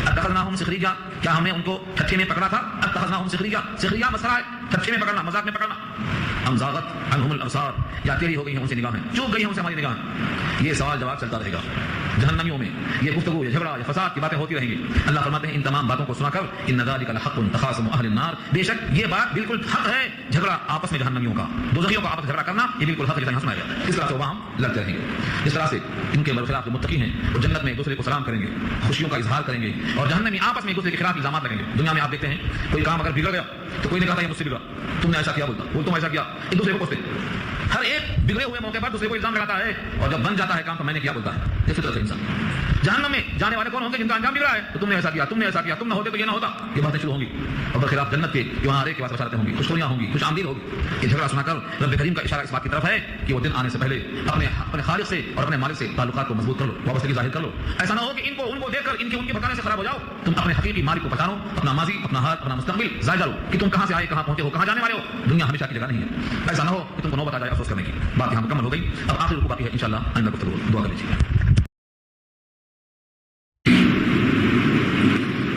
اتخذناهم سخريا کیا ہم نے ان کو ٹھٹے میں پکڑا تھا. اتخذناهم سخريا سخريا مسئلہ ہے ٹھٹے میں پکڑنا مذاق میں پکڑنا. ام زاغت عنهم الابصار یا تیری ہو گئی ہیں ان سے نگاہیں چوک گئی ہیں ان سے ہماری نگاہیں. یہ سوال جواب چلتا رہے گا جہنمیوں میں. یہ گفتگو یہ جھگڑا یہ فساد کی باتیں ہوتی رہیں گی. اللہ فرماتے ہیں ان تمام باتوں کو سنا کر ان ذلک لحق تخاصم اهل النار بے شک یہ بات بالکل حق ہے. جھگڑا آپس میں جہنمیوں کا دوزخیوں کا آپس میں جھگڑا کرنا یہ بالکل حق ہے. جیسا سنایا گیا اس طرح سے وہاں لڑتے رہیں گے. اس طرح سے ان کے برخلاف جو متقی ہیں وہ جنت میں ایک دوسرے کو سلام کریں گے خوشیوں کا اظہار کریں گے اور جہنمی آپس میں ایک دوسرے کے خلاف الزامات لگیں گے. دنیا میں آپ دیکھتے ہیں کوئی کام اگر بگڑ گیا تو کوئی نے کہا یہ مجھ سے بگڑا تم نے ایسا کیا بولتا وہ تم ایسا کیا ایک دوسرے کو پوچھتے. ہر ایک بگڑے ہوئے موقع پر دوسرے کو الزام لگاتا ہے اور جب بن جاتا ہے کام تو میں نے کیا بولتا ہے. یہ فطرت ہے انسان. جہنم میں جانے والے کون ہوں گے جن کا انجام بگڑا ہے تو تم نے ایسا کیا تم نے ایسا کیا تم نہ ہوتے تو یہ نہ ہوتا. یہ باتیں شروع ہوں گی اور برخلاف جنت کے کہ وہاں ہر ایک کے پاس بشارتیں ہوں گی خوشخبریاں ہوں گی خوش آمدید ہوگی. یہ جھگڑا سنا کر رب کریم کا اشارہ اس بات کی طرف ہے کہ وہ دن آنے سے پہلے اپنے خالق سے اور اپنے مالک سے تعلقات کو مضبوط کر لو وابستگی ظاہر کر لو. ایسا نہ ہو کہ ان کو دیکھ کر ان کے بتانے سے خراب ہو جاؤ. تم اپنے حقیقی مالک کو پہچانو اپنا ماضی اپنا حال اپنا مستقبل ظاہر کرو کہ تم کہاں سے آئے کہاں پہنچے ہو کہاں جانے والے ہو. دنیا ہمیشہ کی جگہ نہیں ہے. ایسا نہ ہو کہ تم کو نوبت آ جائے افسوس کرنے کی. بات یہاں مکمل ہو گئی. اب آخر رکوع باقی ہے انشاءاللہ آئندہ گفتگو دعا کر لیجیے.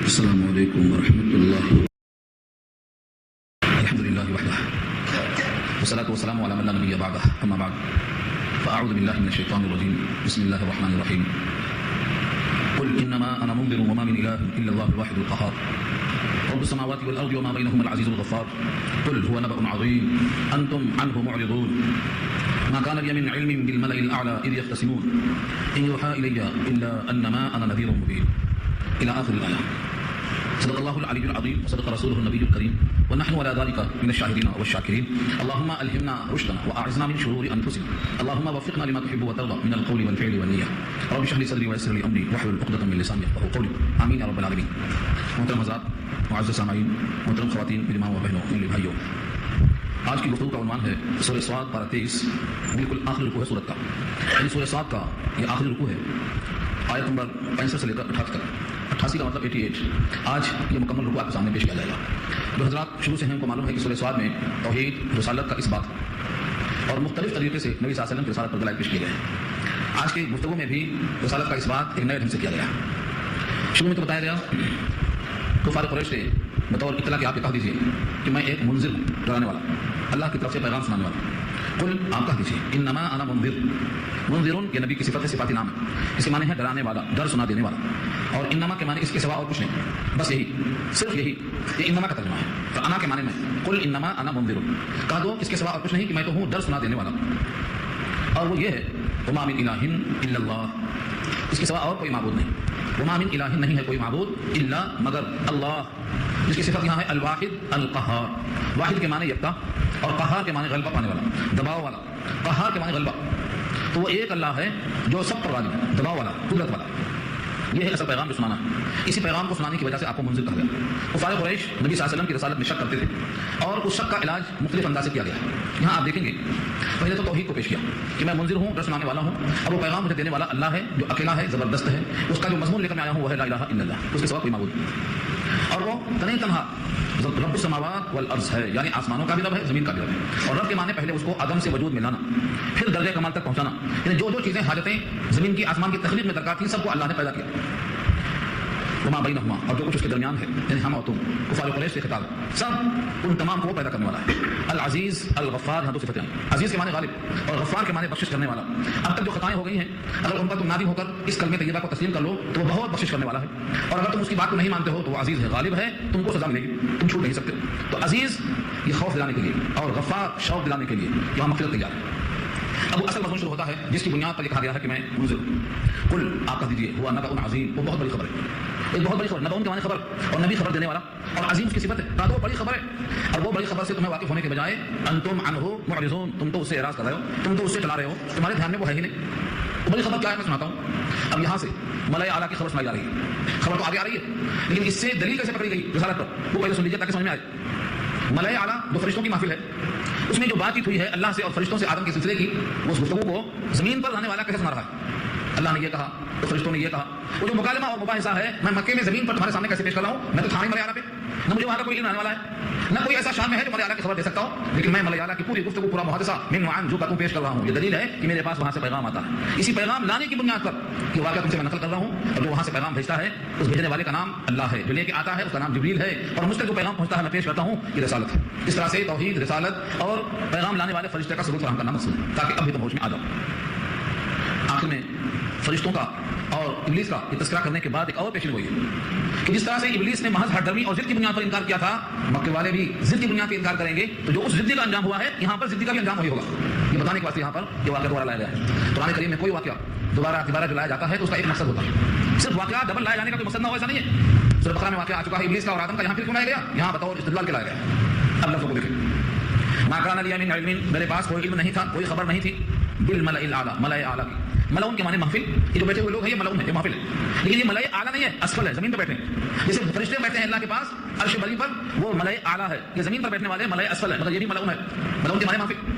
السلام علیکم ورحمۃ اللہ. الحمد للہ وحدہ والصلاة والسلام علی من لا نبی بعدہ اما بعد فاعوذ باللہ من الشیطان الرجیم بسم اللہ الرحمن الرحیم. قل انما انا منذر وما من اله الا الله الواحد القهار رب السماوات والارض وما بينهما العزيز الغفار. قل هو نبأ عظيم انتم عنه معرضون ما كان لي من علم بالملأ الاعلى اذ يختصمون ان يوحى الي الا انما انا نذير مبين الى اخر الايه. صدق الله العلي العظيم وصدق رسوله النبي الكريم ونحن على ذلك من الشاهدين والشاكرين. اللهم ألهمنا رشدنا وأعذنا من شرور أنفسنا. اللهم وفقنا لما تحب وترضى من القول والفعل والنية. رب اشرح لي صدري ويسر لي أمري واحلل عقدة من لساني يفقهوا قولي. آمين يا رب العالمين. محترم حضرات معزز سامعین محترم خواتین میری ماں و بہنوں میرے بھائیوں آج کی گفتگو کا عنوان ہے سورہ صاد پارہ 23 بالکل آخری رکوع ہے سورت کا. یعنی سورہ صاد کا یہ آخری رکوع ہے آیت نمبر 65 سے لے کر 88 تک. 88 کا مطلب 88. آج یہ مکمل رکوع آپ کے سامنے پیش کیا جائے گا. جو حضرات شروع سے ہیں ان کو معلوم ہے کہ سورہ صاد میں توحید رسالت کا اس بات اور مختلف طریقے سے نبی صلی اللہ علیہ وسلم کی رسالت پر دلائل پیش کیے گئے ہیں. آج کی گفتگو میں بھی رسالت کا اس بات ایک نئے ڈھنگ سے کیا گیا. شروع میں تو بتایا گیا کفار قریش سے بطور اطلاع کہ آپ یہ کہہ دیجیے کہ میں ایک منذر ہوں ڈرانے والا اللہ کی طرف سے پیغام سنانے والا. قل آپ کہہ دیجیے انما انا منذر. منذرون یہ نبی کی صفت ہے صفاتی نام ہے. اس کے معنی ہے ڈرانے والا ڈر سنا دینے والا. اور انما کے معنی اس کے سوا اور کچھ نہیں بس یہی صرف یہی یہ انما کا ترجمہ ہے. تو انا کے معنی میں قل انما انا منذر کہہ دو اس کے سوا اور کچھ نہیں کہ میں تو ہوں ڈر سنا دینے والا. اور وہ یہ ہے وما من الہ الا اللہ اس کے سوا اور کوئی معبود نہیں. وما من الہ نہیں ہے کوئی معبود الا مگر اللہ جس کی صفت یہاں ہے الواحد القہار. واحد کے معنی یکتا اور قہار کے معنی غلبہ پانے والا دباؤ والا. قہار کے معنی غلبہ. تو وہ ایک اللہ ہے جو سب پر غالب ہے دباؤ والا قدرت والا. یہ ہے اصل پیغام جو سنانا ہے. اسی پیغام کو سنانے کی وجہ سے آپ کو منذر کہا گیا. کفار قریش نبی صلی اللہ علیہ وسلم کی رسالت میں شک کرتے تھے اور اس شک کا علاج مختلف انداز سے کیا گیا. یہاں آپ دیکھیں گے پہلے تو توحید کو پیش کیا کہ میں منذر ہوں ڈر سنانے والا ہوں اور وہ پیغام مجھے دینے والا اللہ ہے جو اکیلا ہے زبردست ہے. اس کا جو مضمون لے کر میں آیا ہوں وہ ہے لا الہ الا اللہ اس کے سوا کوئی معبود نہیں. اور وہ تنہا تنہا رب السماوات والارض ہے یعنی آسمانوں کا بھی رب ہے زمین کا بھی رب ہے. اور رب کے معنی پہلے اس کو عدم سے وجود میں لانا پھر درجہ کمال تک پہنچانا. یعنی جو جو چیزیں حاجتیں زمین کی آسمان کی تخلیق میں درکار تھیں سب کو اللہ نے پیدا کیا. وما بینہما اور جو کچھ اس کے درمیان ہے یعنی ہم اور تم کفار قریش سے خطاب سب ان تمام کو وہ پیدا کرنے والا ہے. العزیز الغفار یہاں دو صفتیں ہیں. عزیز کے معنی غالب اور غفار کے معنی بخشش کرنے والا. اب تک جو خطائیں ہو گئی ہیں اگر ان پر تم نادم ہو کر اس کلمہ طیبہ کو تسلیم کر لو تو وہ بہت بخشش کرنے والا ہے. اور اگر تم اس کی بات کو نہیں مانتے ہو تو وہ عزیز ہے غالب ہے تم کو سزا ملے گی تم چھوٹ نہیں سکتے. تو عزیز یہ خوف دلانے کے لیے اور غفار شوق دلانے کے لیے یہاں مغفرت تیار ہے. اب وہ اصل مضمون شروع ہوتا ہے جس کی بنیاد پر لکھا گیا ہے کہ میں منذر ہوں. قل آپ کہہ دیجیے ہوا نبأ عظیم وہ بہت بڑی خبر ہے. ایک بہت بڑی خبر نبأ کے معنی خبر اور نبی خبر دینے والا اور عظیم اس کی صفت ہے. کہا وہ بڑی خبر ہے اور وہ بڑی خبر سے تمہیں واقف ہونے کے بجائے انتم عنہ معرضون تم تو اس سے اعراض کر رہے ہو تم تو اس سے چلا رہے ہو تمہارے دھیان میں وہ ہے ہی نہیں. بڑی خبر کیا ہے میں سناتا ہوں. اب یہاں سے ملائے اعلیٰ کی خبر سنائی جا رہی ہے. خبر تو آگے آ رہی ہے لیکن اس سے دلیل کیسے پکڑی گئی رسالت پر وہ پہلے سن لیجیے تاکہ سمجھ میں آئے. ملائے اعلیٰ جو فرشتوں کی محفل ہے اس میں جو بات چیت ہوئی ہے اللہ سے اور فرشتوں سے آدم کے سلسلے کی اس گفتگو کو زمین پر رہنے والا کیسے سنا رہا ہے. اللہ نے یہ کہا تو فرشتوں نے یہ کہا. وہ جو مکالمہ اور مباحثہ ہے میں مکے میں زمین پر تمہارے سامنے کیسے پیش کر رہا ہوں؟ میں تو تھا نہیں ملائے اعلیٰ پہ، نہ مجھے وہاں کا کوئی علم آنے والا ہے، نہ کوئی ایسا شان میں ہے جو ملائے اعلیٰ کی خبر دے سکتا ہوں، لیکن میں ملائے اعلیٰ کی پوری گفتگو پورا محادثہ من وعن جو کا تم پیش کر رہا ہوں. یہ دلیل ہے کہ میرے پاس وہاں سے پیغام آتا ہے. اسی پیغام لانے کی بنیاد پر یہ واقعہ تم سے میں نقل کر رہا ہوں. اور جو وہاں سے پیغام بھیجتا ہے اس بھیجنے والے کا نام اللہ ہے، جو لے کے آتا ہے اس کا نام جبریل ہے، اور مجھ تک جو پیغام پہنچتا ہے میں پیش کرتا ہوں یہ رسالت ہے. اس طرح سے توحید، رسالت اور پیغام لانے والے فرشتے کا ثبوت فراہم کرنا مقصود ہے تاکہ ابھی تم ہوش میں آ جاؤ. آخر میں فرشتوں کا اور ابلیس کا یہ تذکرہ کرنے کے بعد ایک اور پیشین گوئی ہے کہ جس طرح سے ابلیس نے محض ہٹ درمی اور ضد کی بنیاد پر انکار کیا تھا، مکے والے بھی ضد کی بنیاد پر انکار کریں گے. تو جو اس ضدی کا انجام ہوا ہے یہاں پر ضدی کا بھی انجام وہی ہوگا. یہ بتانے کے واسطے یہاں پر یہ واقعہ دوبارہ لایا گیا ہے. قرآن کریم میں کوئی واقعہ دوبارہ جو لایا جاتا ہے تو اس کا ایک مقصد ہوتا ہے. صرف واقعہ ڈبل لائے جانے کا کوئی مقصد نہ ہو، ایسا نہیں ہے. سورۃ بقرہ میں واقعہ آ چکا ہے ابلیس کا اور آدم کا، یہاں پھر کیوں لایا گیا؟ یہاں بطور استدلال کے لایا گیا. اب لفظوں کو دیکھیں. ما کان لی من علم، میرے پاس کوئی علم نہیں تھا، کوئی خبر نہیں تھی. بالملأ الاعلی، ملأ اعلی کی. ملعون کے معنی محفل، یہ جو بیٹھے ہوئے لوگ ہیں یہ ملعون ہے، یہ محفل ہے. لیکن یہ ملأ اعلی نہیں ہے، اسفل ہے، زمین پر بیٹھے ہیں. جیسے فرشتے بیٹھے ہیں اللہ کے پاس عرش بری پر، وہ ملأ اعلی ہے. یہ زمین پر بیٹھنے والے ملأ اسفل ہے، مگر یہ بھی ملعون ہے. ملعون کے معنی محفل.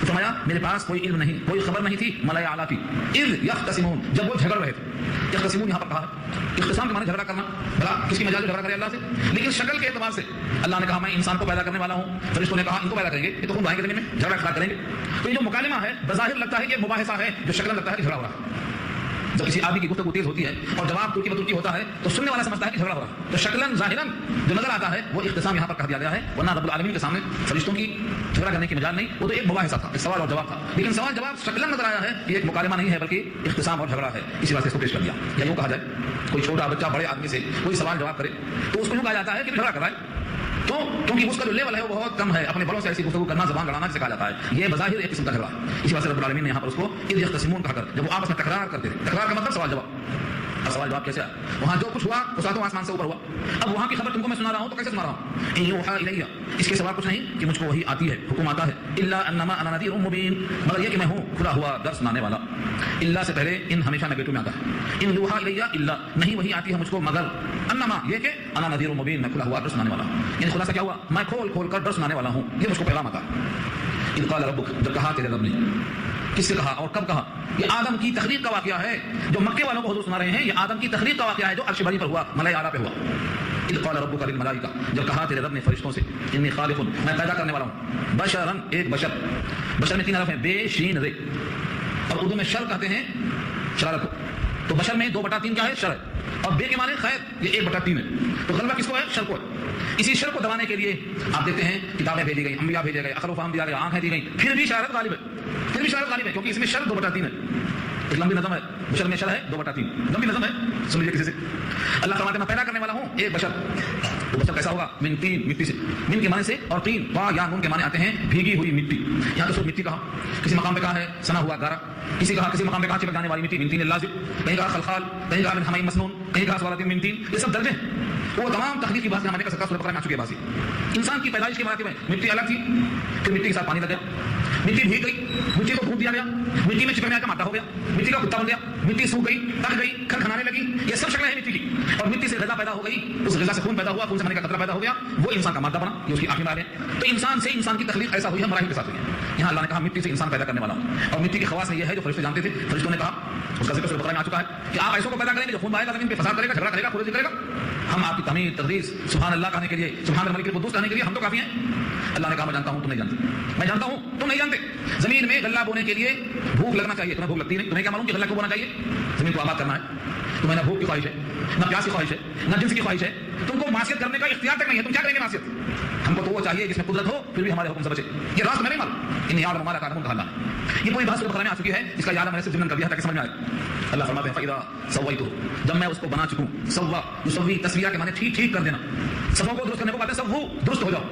فرمایا میرے پاس کوئی علم نہیں، کوئی خبر نہیں تھی ملأ اعلی کی. اذ یختصمون، جب وہ جھگڑ رہے تھے. یختصمون یہاں پر کہا ہے اختصام کے معنی جھگڑا کرنا. بھلا کس کی مجال جھگڑا کرے اللہ سے؟ لیکن شکل کے اعتبار سے اللہ نے کہا میں انسان کو پیدا کرنے والا ہوں، فرشتوں نے کہا ان کو پیدا کریں گے، یہ تو خود آئیں گے زمین میں جھگڑا کھڑا کریں گے. تو یہ جو مکالمہ ہے بظاہر لگتا ہے کہ مباحثہ ہے، جو شکل لگتا ہے کہ جھگڑا ہو رہا ہے. جب کسی آدمی کی گفتگو تیز ہوتی ہے اور جواب ترکی بترکی ہوتا ہے تو سننے والا سمجھتا ہے کہ جھگڑا ہو رہا ہے. تو شکلاً ظاہراً جو نظر آتا ہے وہ اختصام یہاں پر کہہ دیا گیا ہے، ورنہ رب العالمین کے سامنے فرشتوں کی جھگڑا کرنے کی مجال نہیں. وہ تو ایک مباحثہ تھا، ایک سوال اور جواب تھا. لیکن سوال جواب شکلاً نظر آیا ہے کہ یہ ایک مکالمہ نہیں ہے بلکہ اختصام اور جھگڑا ہے. اسی واسطے اس کو پیش کر دیا. یا یوں کہا جائے کوئی چھوٹا بچہ بڑے آدمی سے کوئی سوال جواب کرے تو اس کو یوں کہا جاتا ہے کہ جھگڑا کر رہا ہے. تو کیونکہ اس کا جو لیول ہے وہ بہت کم ہے، اپنے بڑوں سے ایسی گفتگو کرنا، زبان لڑانا سکھایا جاتا ہے. یہ بظاہر ایک قسم کا جھگڑا ہے. اسی واسطے رب العالمین نے یہاں پر اس کو اذ یختصمون کہا کر، جب وہ آپس میں تکرار کرتے تھے. تکرار کا مطلب سوال جواب. اور سوال جواب کیسے آیا؟ وہاں جو کچھ ہوا وہ ساتوں آسمان سے اوپر ہوا. اب وہاں کی خبر تم کو میں سنا رہا ہوں تو کیسے سنا رہا ہوں؟ ان یوحی الیہ، اس کے سوا کچھ نہیں کہ مجھ کو وہی آتی ہے، حکم آتا ہے. الا انما انا نذیر مبین، مگر یہ کہ میں ہوں کھلا ہوا در سنانے والا. الا سے پہلے ان ہمیشہ نگیٹو میں آتا ہے. ان یوحی الیہ الا، نہیں وہی آتی ہے مجھ کو مگر انما یہ کہ انا نذیر مبین، میں کھلا ہوا در سنانے والا. یعنی خلاصہ کیا ہوا؟ میں کھول کھول کر در سنانے والا ہوں، یہ مجھ کو پیغام آتا ہے. اذ قال ربک، جب کہا تیرے رب نے. کس سے کہا اور کب کہا؟ یہ آدم کی تخلیق کا واقعہ ہے جو مکے والوں کو حضور سنا رہے ہیں. یہ آدم کی تخلیق کا واقعہ ہے جو عرش بری پر ہوا، ملأ اعلیٰ پہ ہوا. اذ قال ربک للملائکہ، جب کہا تیرے رب نے فرشتوں سے انی خالق، میں پیدا کرنے والا ہوں. بشرن، ایک بشر. بشر میں 3 حرف ہیں، بے شین رے. اور اردو میں شر کہتے ہیں شرارت کو. تو بشر میں 2/3 کیا ہے؟ شر ہے. اور بے کے معنی خیر، یہ 1/3 ہے. تو غلبہ کس کو ہے؟ شر کو ہے. اسی شر کو دبانے کے لیے آپ دیکھتے ہیں کتابیں بھیجی گئی، انبیاء بھیجے گئے، عقل و فہم دیا گیا، آنکھیں دی گئی، پھر بھی شرارت غالب ہے کیونکہ اس میں شر 2/3 ہے. ایک لمبی نظم ہے، بشر میں شر ہے 2/3 لمبی نظم ہے. سن لیجیے کسی سے. اللہ فرماتے ہیں میں پیدا کرنے والا ہوں ایک بشر. وہ بشر کیسا ہوگا؟ من طین، مٹی سے. من کے معنی سے اور طین وا یا نون کے معنی آتے ہیں بھیگی ہوئی مٹی. یہاں تو صرف مٹی کہا، کسی مقام پہ کہا ہے سنا ہوا گارا، کسی مقام پہ کہا چپک جانے والی مٹی من طین لازب، کہیں کہا خلخال، کہیں کہا من حمیم مسنون، کہیں کہا سوالات من طین. یہ سب درجے ہیں. وہ تمام تخلیق کی باتیں ہمارے کا سرکار سورۃ بقرہ میں آ چکی ہے. باسی انسان کی پیدائش کے مراتب ہیں. مٹی الگ تھی، پھر مٹی کے ساتھ پانی لگ گیا، مٹی بھیگ گئی، مٹی کو پھونک دیا گیا، مٹی میں چپکنے کا مادہ ہو گیا، مٹی کا کتا بن گیا، مٹی سوکھ گئی، پک گئی، کھنکھنانے لگی. یہ سب شکلیں ہیں مٹی کی. اور مٹی سے غذا پیدا ہو گئی، اس غذا سے خون پیدا ہوا، خون سے بننے کا قطرہ پیدا ہو گیا، وہ انسان کا مادہ بنا. یہ اس کی آخری مرحلے ہیں. تو انسان سے انسان کی تخلیق ایسا ہوئی ہے، مراحل کے ساتھ ہوئی ہے. یہاں اللہ نے کہا مٹی سے انسان پیدا کرنے والا ہوں. اور مٹی کی خواص میں یہ ہے جو فرشتے جانتے تھے. فرشتوں نے کہا، اس کا ذکر سورۃ بقرہ میں آ چکا ہے کہ آپ ایسوں کو پیدا کریں گے جو خون بہائے گا، زمین پہ فساد کرے گا، جھگڑا کرے گا، خروجی کرے گا. ہم آپ کی تعمیر، تقدیس، سبحان اللہ کہنے کے لیے، سبحان الملک القدوس کہنے کے لیے ہم تو کافی ہیں. اللہ نے کہا میں جانتا ہوں تم نہیں جانتے، میں جانتا ہوں تم نہیں جانتے. زمین میں غلہ بونے کے لیے بھوک لگنا چاہیے، تمہیں بھوک لگتی نہیں. تمہیں کیا معلوم کہ غلہ کیوں بونا چاہیے؟ زمین کو آباد کرنا ہے. تمہیں نہ بھوک کی خواہش ہے، نہ پیاس کی خواہش ہے، نہ جنس کی خواہش ہے. تم کو معصیت کرنے کا اختیار تک نہیں ہے. تم کیا کریں گے معصیت؟ ہم کو تو وہ چاہیے جس میں قدرت ہو پھر بھی ہمارے حکم سے بچے. یہ راست میں نہیں معلوم. ان یاد ہمارا کارم کہا اللہ. یہ پوری بات سورۃ بقرہ میں آ چکی ہے، اس کا یاد میں نے صرف ضمن کر دیا تاکہ سمجھ میں آئے. اللہ فرماتے ہیں فاذا سویتہ، جب میں اس کو بنا چکوں. سوا یسوی، تسویہ کے معنی ٹھیک کر دینا. صفوں کو درست کرنے کو کہتے ہیں سوو، درست ہو جاؤ.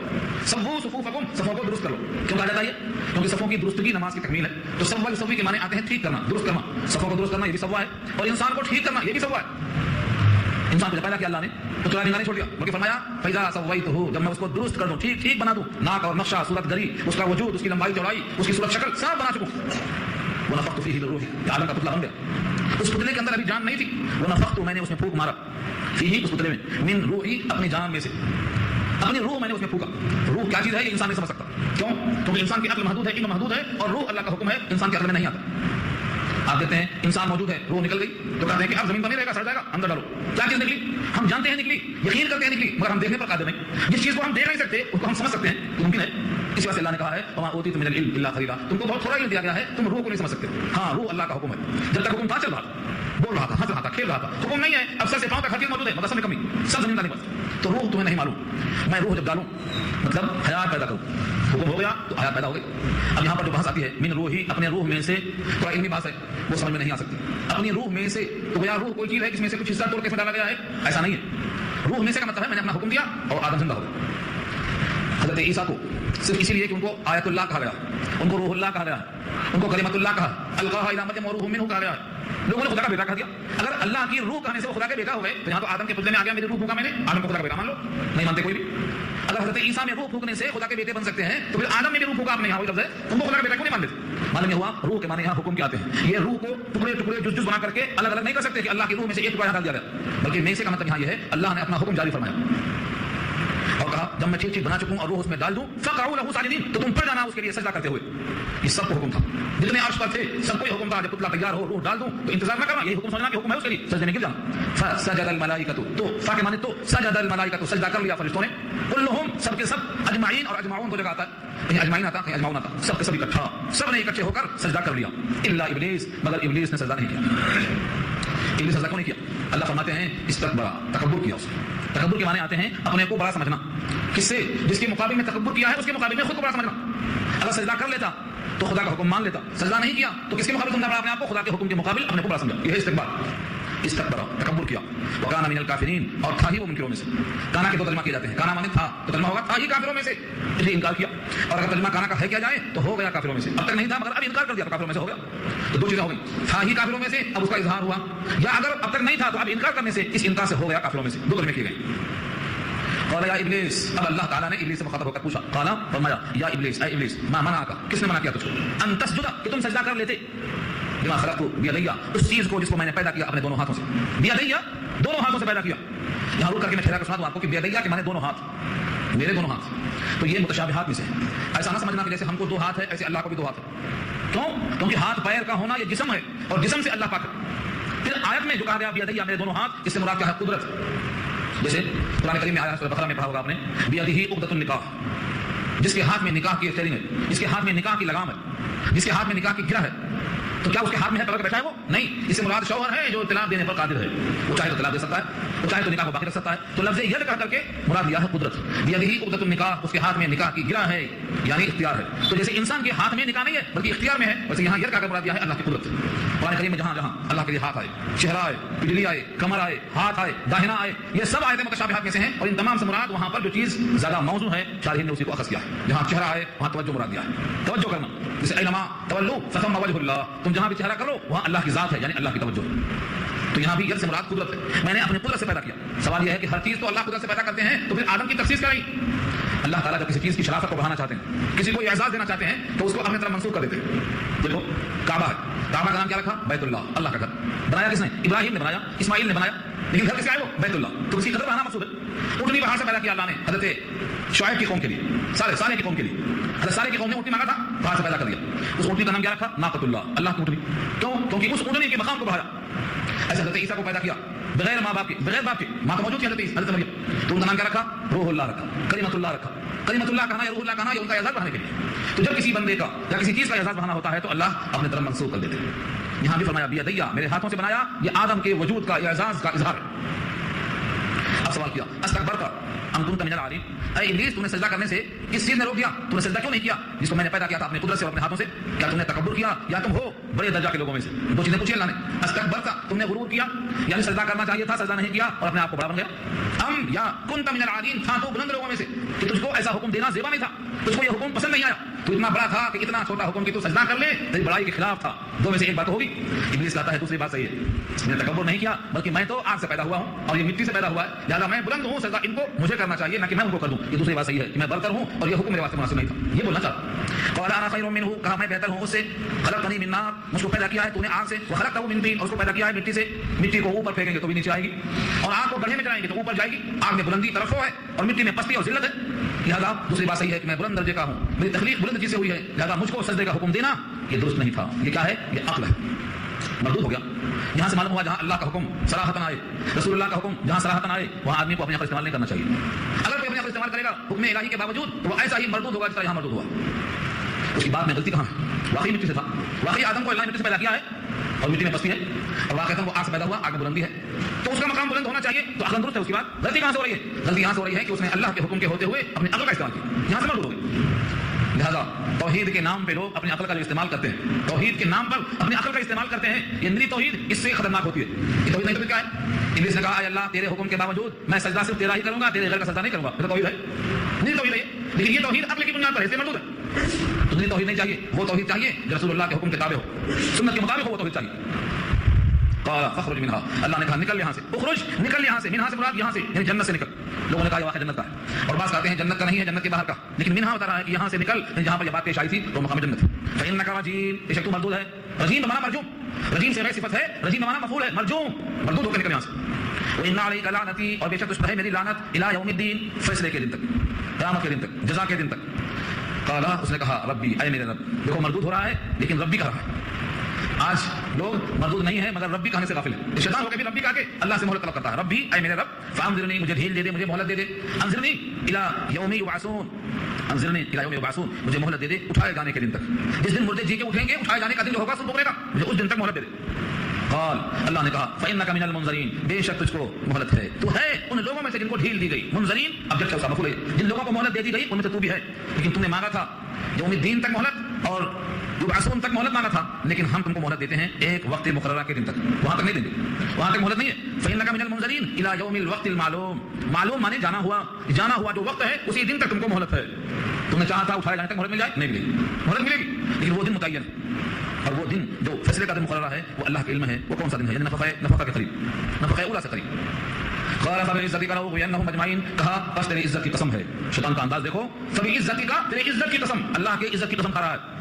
سوو صفوفکم، صفوں کو درست کر لو. کیوں کہا جاتا ہے یہ؟ کیونکہ صفوں کی درستگی نماز کی تکمیل ہے. تو سوا یسوی کے معنی آتے ہیں ٹھیک کرنا، درست کرنا. صفوں کو درست کرنا یہ بھی سوا ہے، اور انسان کو ٹھیک کرنا یہ بھی سوا ہے. انسان کو پیدا کیا اللہ نے تو چلا نہیں چھوڑ دیا، بلکہ فرمایا فیضا سویتہ، جب میں اس کو درست کر دوں، ٹھیک بنا دوں. ناک اور نقشہ، صورت گری، اس کا وجود، اس کی لمبائی چوڑائی، اس کی صورت شکل سب بنا چکوں. ونفخت فیہ من روحی، آدم کا پتلا بن گیا. اس پتلے کے اندر ابھی جان نہیں تھی. ونفخت، میں نے اس میں پھونک مارا. فیہ، اس پتلے میں، من روحی، اپنی جان میں سے، اپنی روح میں نے اس میں پھونکا. روح کیا چیز ہے یہ انسان نہیں سمجھ سکتا. کیوں؟ کیونکہ انسان کی عقل محدود ہے، علم محدود ہے، اور روح اللہ کا حکم ہے انسان کی عقل میں نہیں آتا. آپ دیکھتے ہیں انسان موجود ہے، روح نکل گئی تو کہتے ہیں کہ اب زمین پر نہیں رہے گا، سڑ جائے گا، اندر ڈالو. کیا چیز نکلی؟ ہم جانتے ہیں نکلی، یقین کرتے ہیں نکلی، مگر ہم دیکھنے پر قادر نہیں. جس چیز کو ہم دیکھ نہیں سکتے اس کو ہم سمجھ سکتے ہیں کہ ممکن ہے. اس وجہ سے اللہ نے کہا ہے وما اوتیتم من العلم الا قلیلا، تم کو بہت تھوڑا علم دیا گیا ہے، تم روح کو نہیں سمجھ سکتے. ہاں روح اللہ کا حکم ہے. جب تک حکم تھا چل رہا تھا، بول رہا تھا، ہنس رہا تھا، کھیل رہا تھا. حکم نہیں ہے، اب سر سے پاؤں تک ہر چیز موجود ہے، مدرسہ میں کمی، سب زمین کا نہیں بس. تو روح تمہیں نہیں معلوم. میں روح جب ڈالوں مطلب حیات پیدا کروں، حکم ہو گیا تو حیات پیدا ہو گئی. اب یہاں پر جو بحث آتی ہے من روحی، اپنے روح میں سے، تھوڑا علمی بات ہے وہ سمجھ میں نہیں آ سکتی. اپنی روح میں سے تو گویا روح کوئی چیز ہے جس میں سے کچھ حصہ توڑ کے ڈالا گیا ہے، ایسا نہیں ہے. روح میں سے کا مطلب ہے میں نے اپنا حکم دیا اور آدم زندہ ہو گیا. حضرت عیسیٰ کو صرف اسی لیے کہ ان کو آیت اللہ کہا گیا، ان کو روح اللہ کہا گیا، ان کو کلمت اللہ کہا، القاها الی مریم وروح منہ کہا گیا. لوگوں نے خدا کا بیٹا کہا دیا. اگر اللہ کی روح کہنے سے وہ خدا کے بیٹا ہو گئے تو یہاں تو آدم کے پتلے میں آ گیا، میری روح پھونکا میں نے، آدم کو خدا کا بیٹا مان لو. نہیں مانتے کوئی بھی. اگر حضرت عیسیٰ میں روح پھونکنے سے خدا کے بیٹے بن سکتے ہیں تو پھر آدم میں بھی روح پھونکا، آپ نے یہاں وہی لفظ ہے، تم کو خدا کا بیٹا کیوں نہیں مان لیتے؟ معلوم یہ ہوا روح کے معنی یہاں حکم کے آتے ہیں. یہ روح کو ٹکڑے ٹکڑے جز جز بنا کر کے الگ الگ نہیں کر سکتے کہ اللہ کی روح میں سے ایک ٹکڑا یہاں ڈال دیا گیا، بلکہ میں سے کا مطلب یہاں یہ ہے اللہ نے اپنا حکم جاری فرمایا اور کہا جب میں ٹھیک ٹھیک بنا چکوں اور روح اس میں ڈال دوں فقعوا له ساجدین، تو تم پڑ جانا اس کے لیے سجدہ کرتے ہوئے. یہ سب کو حکم تھا، جتنے عرش پر تھے سب کو یہ حکم تھا جب پتلا تیار ہو روح ڈال دوں تو انتظار نہ کرنا، یہ حکم سمجھنا کہ حکم ہے اس کے لیے سجدے میں گر جانا. فسجد الملائکۃ، تو فا کے معنی تو سجد الملائکۃ، سجدہ کر لیا فرشتوں نے. کلهم، سب کے سب، اجمعین، اور اجمعون دو جگہ آتا ہے، کہیں اجمعین آتا کہیں اجمعون آتا، سب کے سب اکٹھا، سب نے اکٹھے ہو کر سجدہ کر لیا الا ابلیس، مگر ابلیس نے سجدہ نہیں کیا. ابلیس سجدہ کیوں نہیں کیا؟ اللہ فرماتے ہیں استکبر، تکبر کیا. اس نے تکبر کے معنی آتے ہیں اپنے کو بڑا سمجھنا. کس سے؟ جس کے مقابل میں تکبر کیا ہے اس کے مقابل میں خود کو بڑا سمجھنا. اگر سجدہ کر لیتا تو خدا کا حکم مان لیتا، سجدہ نہیں کیا تو کس کے مقابل سمجھا اپنے آپ کو؟ خدا کے حکم کے مقابل اپنے کو بڑا سمجھا. یہ ہے استکبار. استکبر، تکبر کیا. وکانا من الکافرین، اور تھا ہی وہ منکروں میں سے. کانا کے دو ترجمہ کیے جاتے ہیں، کانا مانے تھا تو ترجمہ ہوگا تھا ہی کافروں میں سے، اس لیے انکار کیا. اور اگر ترجمہ کانا کا ہے کیا جائے تو ہو گیا کافروں میں سے. اب تک نہیں تھا مگر اب انکار کر دیا تو کافروں میں سے ہو گیا. تو دو چیزیں ہو گئی، تھا ہی کافروں میں سے اب اس کا اظہار ہوا، یا اگر اب تک نہیں تھا تو اب انکار کرنے سے اس انکار سے ہو گیا کافروں میں سے. دو ترجمے کیے گئے. قال یا ابلیس، اب اللہ تعالیٰ نے ابلیس سے مخاطب ہو کر پوچھا، قال فرمایا یا ابلیس، اے ابلیس، ما منعک، کس نے منع کیا تجھ کو، ان تسجد، کہ تم سجدہ کر لیتے، بما خلقت بیدی، اس چیز کو جس کو میں نے پیدا کیا اپنے دونوں ہاتھوں سے. بیدی، دونوں ہاتھوں سے پیدا کیا. یہاں رک کر کے میں ٹھہرا کر سنا دوں آپ کو کہ بیدی کے معنی دونوں ہاتھ، میرے دونوں ہاتھ. تو یہ متشابہات میں سے ہے. ایسا نہ سمجھنا کہ جیسے ہم کو دو ہاتھ ہے ایسے اللہ کو بھی دو ہاتھ ہے. کیوں؟ کیونکہ ہاتھ پیر کا ہونا یہ جسم ہے اور جسم سے اللہ پاک ہے. پھر آیت میں جو کہا گیا بیدی میرے دونوں ہاتھ، اس سے مراد کیا ہے؟ قدرت. جیسے قرآن کریم میں آیا سورہ بقرہ میں پڑھا ہوگا آپ نے، بیدہ عقدۃ النکاح، جس کے ہاتھ میں نکاح کی اسٹیئرنگ ہے، جس کے ہاتھ میں نکاح کی لگام ہے، جس کے ہاتھ میں نکاح کی گرہ ہے. تو کیا اس کے ہاتھ میں ہے پکڑ کے بیٹھا ہے وہ؟ نہیں. اس سے مراد شوہر ہے جو طلاق دینے پر قادر ہے. وہ چاہے تو طلاق دے سکتا ہے، وہ چاہے تو نکاح کو باقی رکھ سکتا ہے. تو لفظ ید کہہ کر کے مراد دیا ہے قدرت. بیدہ عقدۃ النکاح، اس کے ہاتھ میں نکاح کی گرہ ہے یعنی اختیار ہے. تو جیسے انسان کے ہاتھ میں نکاح نہیں ہے بلکہ اختیار میں ہے، ویسے یہاں ید کہہ کر مراد دیا ہے اللہ کی قدرت. قرآن کریم میں جہاں جہاں اللہ کے لیے ہاتھ آئے، چہرہ آئے، بجلی آئے، کمر آئے، ہاتھ آئے، داہنا آئے، یہ سب آیتیں متشابہات میں سے ہیں. اور ان تمام سے مراد وہاں پر جو چیز زیادہ موضوع ہے شارحین نے اسی کو اخذ کیا ہے. جہاں چہرہ آئے وہاں توجہ مراد دیا ہے، توجہ کرنا. جیسے اینما تولوا فثم وجہ اللہ، تم جہاں بھی چہرہ کرو وہاں اللہ کی ذات ہے یعنی اللہ کی توجہ. تو یہاں بھی ید سے مراد قدرت ہے. میں نے اپنے قدرت سے پیدا کیا. سوال یہ ہے کہ ہر چیز تو اللہ قدرت سے پیدا کرتے ہیں تو پھر آدم کی تخصیص کیا نہیں؟ اللہ تعالیٰ جب کسی چیز کی شرافت کو بڑھانا چاہتے ہیں، کسی کو اعزاز دینا چاہتے ہیں تو اس کو اپنے طرف منسوخ کر دیتے ہیں. دیکھو کعبہ ہے، کعبہ کا نام کیا رکھا؟ بیت اللہ، اللہ کا گھر. بنایا کس نے؟ ابراہیم نے بنایا، اسماعیل نے بنایا، لیکن گھر کس کا ہے وہ؟ بیت اللہ. تو اسی قدر بنانا مقصود ہے. اونٹنی پہاڑ سے پیدا کیا اللہ نے حضرت شعیب کی قوم کے لیے، صالح کی قوم کے لیے. حضرت صالح کی قوم نے اونٹنی مانگا تھا، پہاڑ سے پیدا کر دیا. اس اونٹنی کا نام کیا رکھا؟ ناقۃ اللہ، اللہ کی اونٹنی. کیوں؟ کیونکہ اس اونٹنی کے مقام کو بڑھایا. ایسے حضرت عیسیٰ کو پیدا کیا بغیر ماں باپ کے، بغیر باپ کے، ماں تو موجود تھی حضرت مریم، تو ان کا نام کیا رکھا؟ روح اللہ رکھا، کلمت اللہ رکھا. کلمت اللہ کہنا یا روح اللہ کہنا یہ ان کا اعزاز بڑھانے کے لیے. تو جب کسی بندے کا یا کسی چیز کا اعزاز بڑھانا ہوتا ہے تو اللہ اپنے طرف منسوخ کر دیتے ہیں. یہاں بھی فرمایا بیدیہ، میرے ہاتھوں سے بنایا، یہ آدم کے وجود کا اعزاز کا اظہار ہے. اب سوال کیا استکبرت ام کنت من العالین، اے ابلیس تم نے سجدہ کرنے سے کس چیز نے روک دیا؟ تم نے سجدہ کیوں نہیں کیا جس کو میں نے پیدا کیا تھا اپنے قدرت سے اور اپنے ہاتھوں سے؟ کیا تم نے تکبر کیا یا تم ہو بڑے درجہ کے لوگوں میں سے؟ دو چیزیں پوچھی اللہ نے. استکبرت، تم نے غرور کیا یعنی سجدہ کرنا چاہیے تھا سجدہ نہیں کیا اور اپنے آپ کو بڑا بن گیا. ام یا کنت من العالین، تھا تو بلند لوگوں میں سے کہ تجھ کو ایسا حکم دینا زیبا نہیں تھا، تجھ کو یہ حکم پسند نہیں آیا، تو اتنا بڑا تھا کہ اتنا چھوٹا حکم کہ تو سجدہ کر لے، تیری بڑائی کے خلاف تھا. دو میں سے ایک بات ہوگی. ابلیس کہتا ہے دوسری بات صحیح ہے، میں نے تکبر نہیں کیا بلکہ میں تو آگ سے پیدا ہوا ہوں اور یہ مٹی سے پیدا ہوا ہے، لہٰذا میں بلند ہوں، سجدہ ان کو مجھے کرنا چاہیے نہ کہ میں ان کو کر دوں. یہ دوسری بات صحیح ہے کہ میں برتر ہوں اور یہ حکم میرے واسطے مناسب نہیں تھا، یہ بولنا چاہتا. قال انا خیر منہ، کہا میں بہتر ہوں اس سے. خلقتنی من نار، مجھ کو پیدا کیا ہے تو نے آگ سے، وخلقتہ من طین، اور اس کو پیدا کیا ہے مٹی سے. مٹی کو اوپر پھینکیں گے تو بھی نیچے آئے گی اور آگ کو گڑھے میں چلائیں گے تو اوپر جائے گی. آگ میں بلندی ترفع ہے اور مٹی میں پستی اور ذلت ہے، لہٰذا دوسری بات صحیح ہے کہ میں بلند درجے کا ہوں، میری تخلیق بلند چیز سے ہوئی ہے، لہٰذا مجھ کو سجدے کا حکم دینا یہ درست نہیں تھا. یہ کیا ہے؟ یہ عقل ہے. مردود ہو گیا. یہاں سے معلوم ہوا جہاں اللہ کا حکم صراحتاً آئے, رسول اللہ کا حکم جہاں صراحتاً آئے, وہاں آدمی کو اپنی عقل استعمال نہیں کرنا چاہیے. اگر کوئی اپنی عقل استعمال کرے گا حکم الہی کے باوجود تو وہ ایسا ہی مردود ہوگا جس طرح یہاں مردود ہوا. اس کی بات میں غلطی کہاں ہے؟ واقعی مٹی سے تھا, واقعی آدم کو اللہ نے مٹی سے پیدا کیا ہے اور مٹی میں پستی ہے, اور واقعی وہ آگ سے پیدا ہوا, آگ میں بلندی ہے, تو اس کا مقام بلند ہونا چاہیے. تو عقل درست ہے اس کی بات. غلطی کہاں سے ہو رہی ہے؟ غلطی یہاں سے ہو رہی ہے کہ اس نے اللہ کے حکم کے ہوتے ہوئے اپنی عقل کا استعمال کیا, یہاں سے مردود ہو گئی. لہذا توحید کے نام پہ لوگ اپنی عقل کا جو استعمال کرتے ہیں, توحید کے نام پر اپنی عقل کا استعمال کرتے ہیں, یہ نری توحید اس سے خطرناک ہوتی ہے. یہ توحید نہیں تو کیا ہے؟ ابلیس نے کہا اے اللہ تیرے حکم کے باوجود میں سجدہ صرف تیرا ہی کروں گا, تیرے غیر کا سجدہ نہیں کروں گا. یہ توحید ہے, نری توحید ہے. لیکن یہ توحید عقل کی بنیاد پر ہے, اس لیے مردود ہے. تو نری توحید نہیں چاہیے, وہ توحید چاہیے جو رسول اللہ کے حکم کے تابع ہو, سنت کے مطابق ہو, وہ توحید چاہیے. قال فخرج منها, اللہ نے کہا نکل یہاں سے. اخرج, نکل یہاں سے. منہا سے مراد یہاں سے یعنی جنت سے نکل. لوگوں نے کہا یہ واقعہ جنت کا ہے, اور بعض کہتے ہیں جنت کا نہیں ہے, جنت کے باہر کا. لیکن منہا بتا رہا ہے کہ یہاں سے نکل, جہاں پر یہ بات پیش آئی تھی وہ مقام جنت ہے. فإنك رجيم, بے شک تو مردود ہے. رجیم بمانا مرجوم, رجیم سے غیر صفت ہے, رجیم بمانا مفعول ہے, مرجوم, مردود ہو کر نکل یہاں سے. وإن عليك لعنتي, اور بے شک تجھ پر ہے میری لعنت, إلى يوم الدين, فیصلے کے دن تک, قیامت کے دن تک, جزا کے دن تک. قال, اس نے کہا ربی, اے میرے رب. دیکھو مردود ہو رہا ہے لیکن ربی کہہ رہا ہے. آج لوگ مردود نہیں ہے مگر ربی کہنے سے غافل ہے. شیطان ہو کے بھی ربی کہا کے اللہ سے مہلت طلب کرتا ہے. ربی, اے میرے رب. فانظرنی, مجھے ڈھیل دے دے, مجھے مہلت دے دے. انظرنی الى یوم یبعثون, انظرنی الى یوم یبعثون, مجھے مہلت دے دے اٹھائے جانے کے دن تک. جس دن مردے جی کے اٹھیں گے, اٹھائے جانے کا دن جو ہوگا سن پکڑے گا, مجھے اس دن تک مہلت دے دے. قال, اللہ نے کہا فإنك من المنظرین, بے شک تجھ کو مہلت ہے, تو ہے ان لوگوں میں سے جن کو ڈھیل دی گئی. منظرین اب جب سے مفعول ہے, جن لوگوں کو مہلت دے دی گئی ان میں سے تو بھی ہے. لیکن تم نے مانگا تھا یوم الدین تک مہلت اور یبعثون تک مہلت مانگا تھا, لیکن ہم تم کو مہلت دیتے ہیں ایک وقت مقررہ کے دن تک, وہاں تک نہیں دیں گے, وہاں تک مہلت نہیں ہے. فإنك من المنظرین إلى يوم الوقت المعلوم, معلوم مانے جانا ہوا, جانا ہوا جو وقت ہے اسی دن تک تم کو مہلت ہے. تم نے چاہا تھا اٹھائے جانے تک مہلت مل جائے, نہیں ملے گی, مہلت ملے گی لیکن وہ دن متعین ہے. اور وہ دن جو فیصلے کا دن مقررہ ہے وہ اللہ کے علم ہے. وہ کون سا دن ہے؟ نفخہ کے قریب, نفخہ اولا سے قریب. قال فبعزتك لأغوينهم أجمعين, کہا بس تیری عزت کی قسم ہے. شیطان کا انداز دیکھو, فبعزتك کا, تیری عزت کی قسم, اللہ کی عزت کی قسم کھا رہا ہے.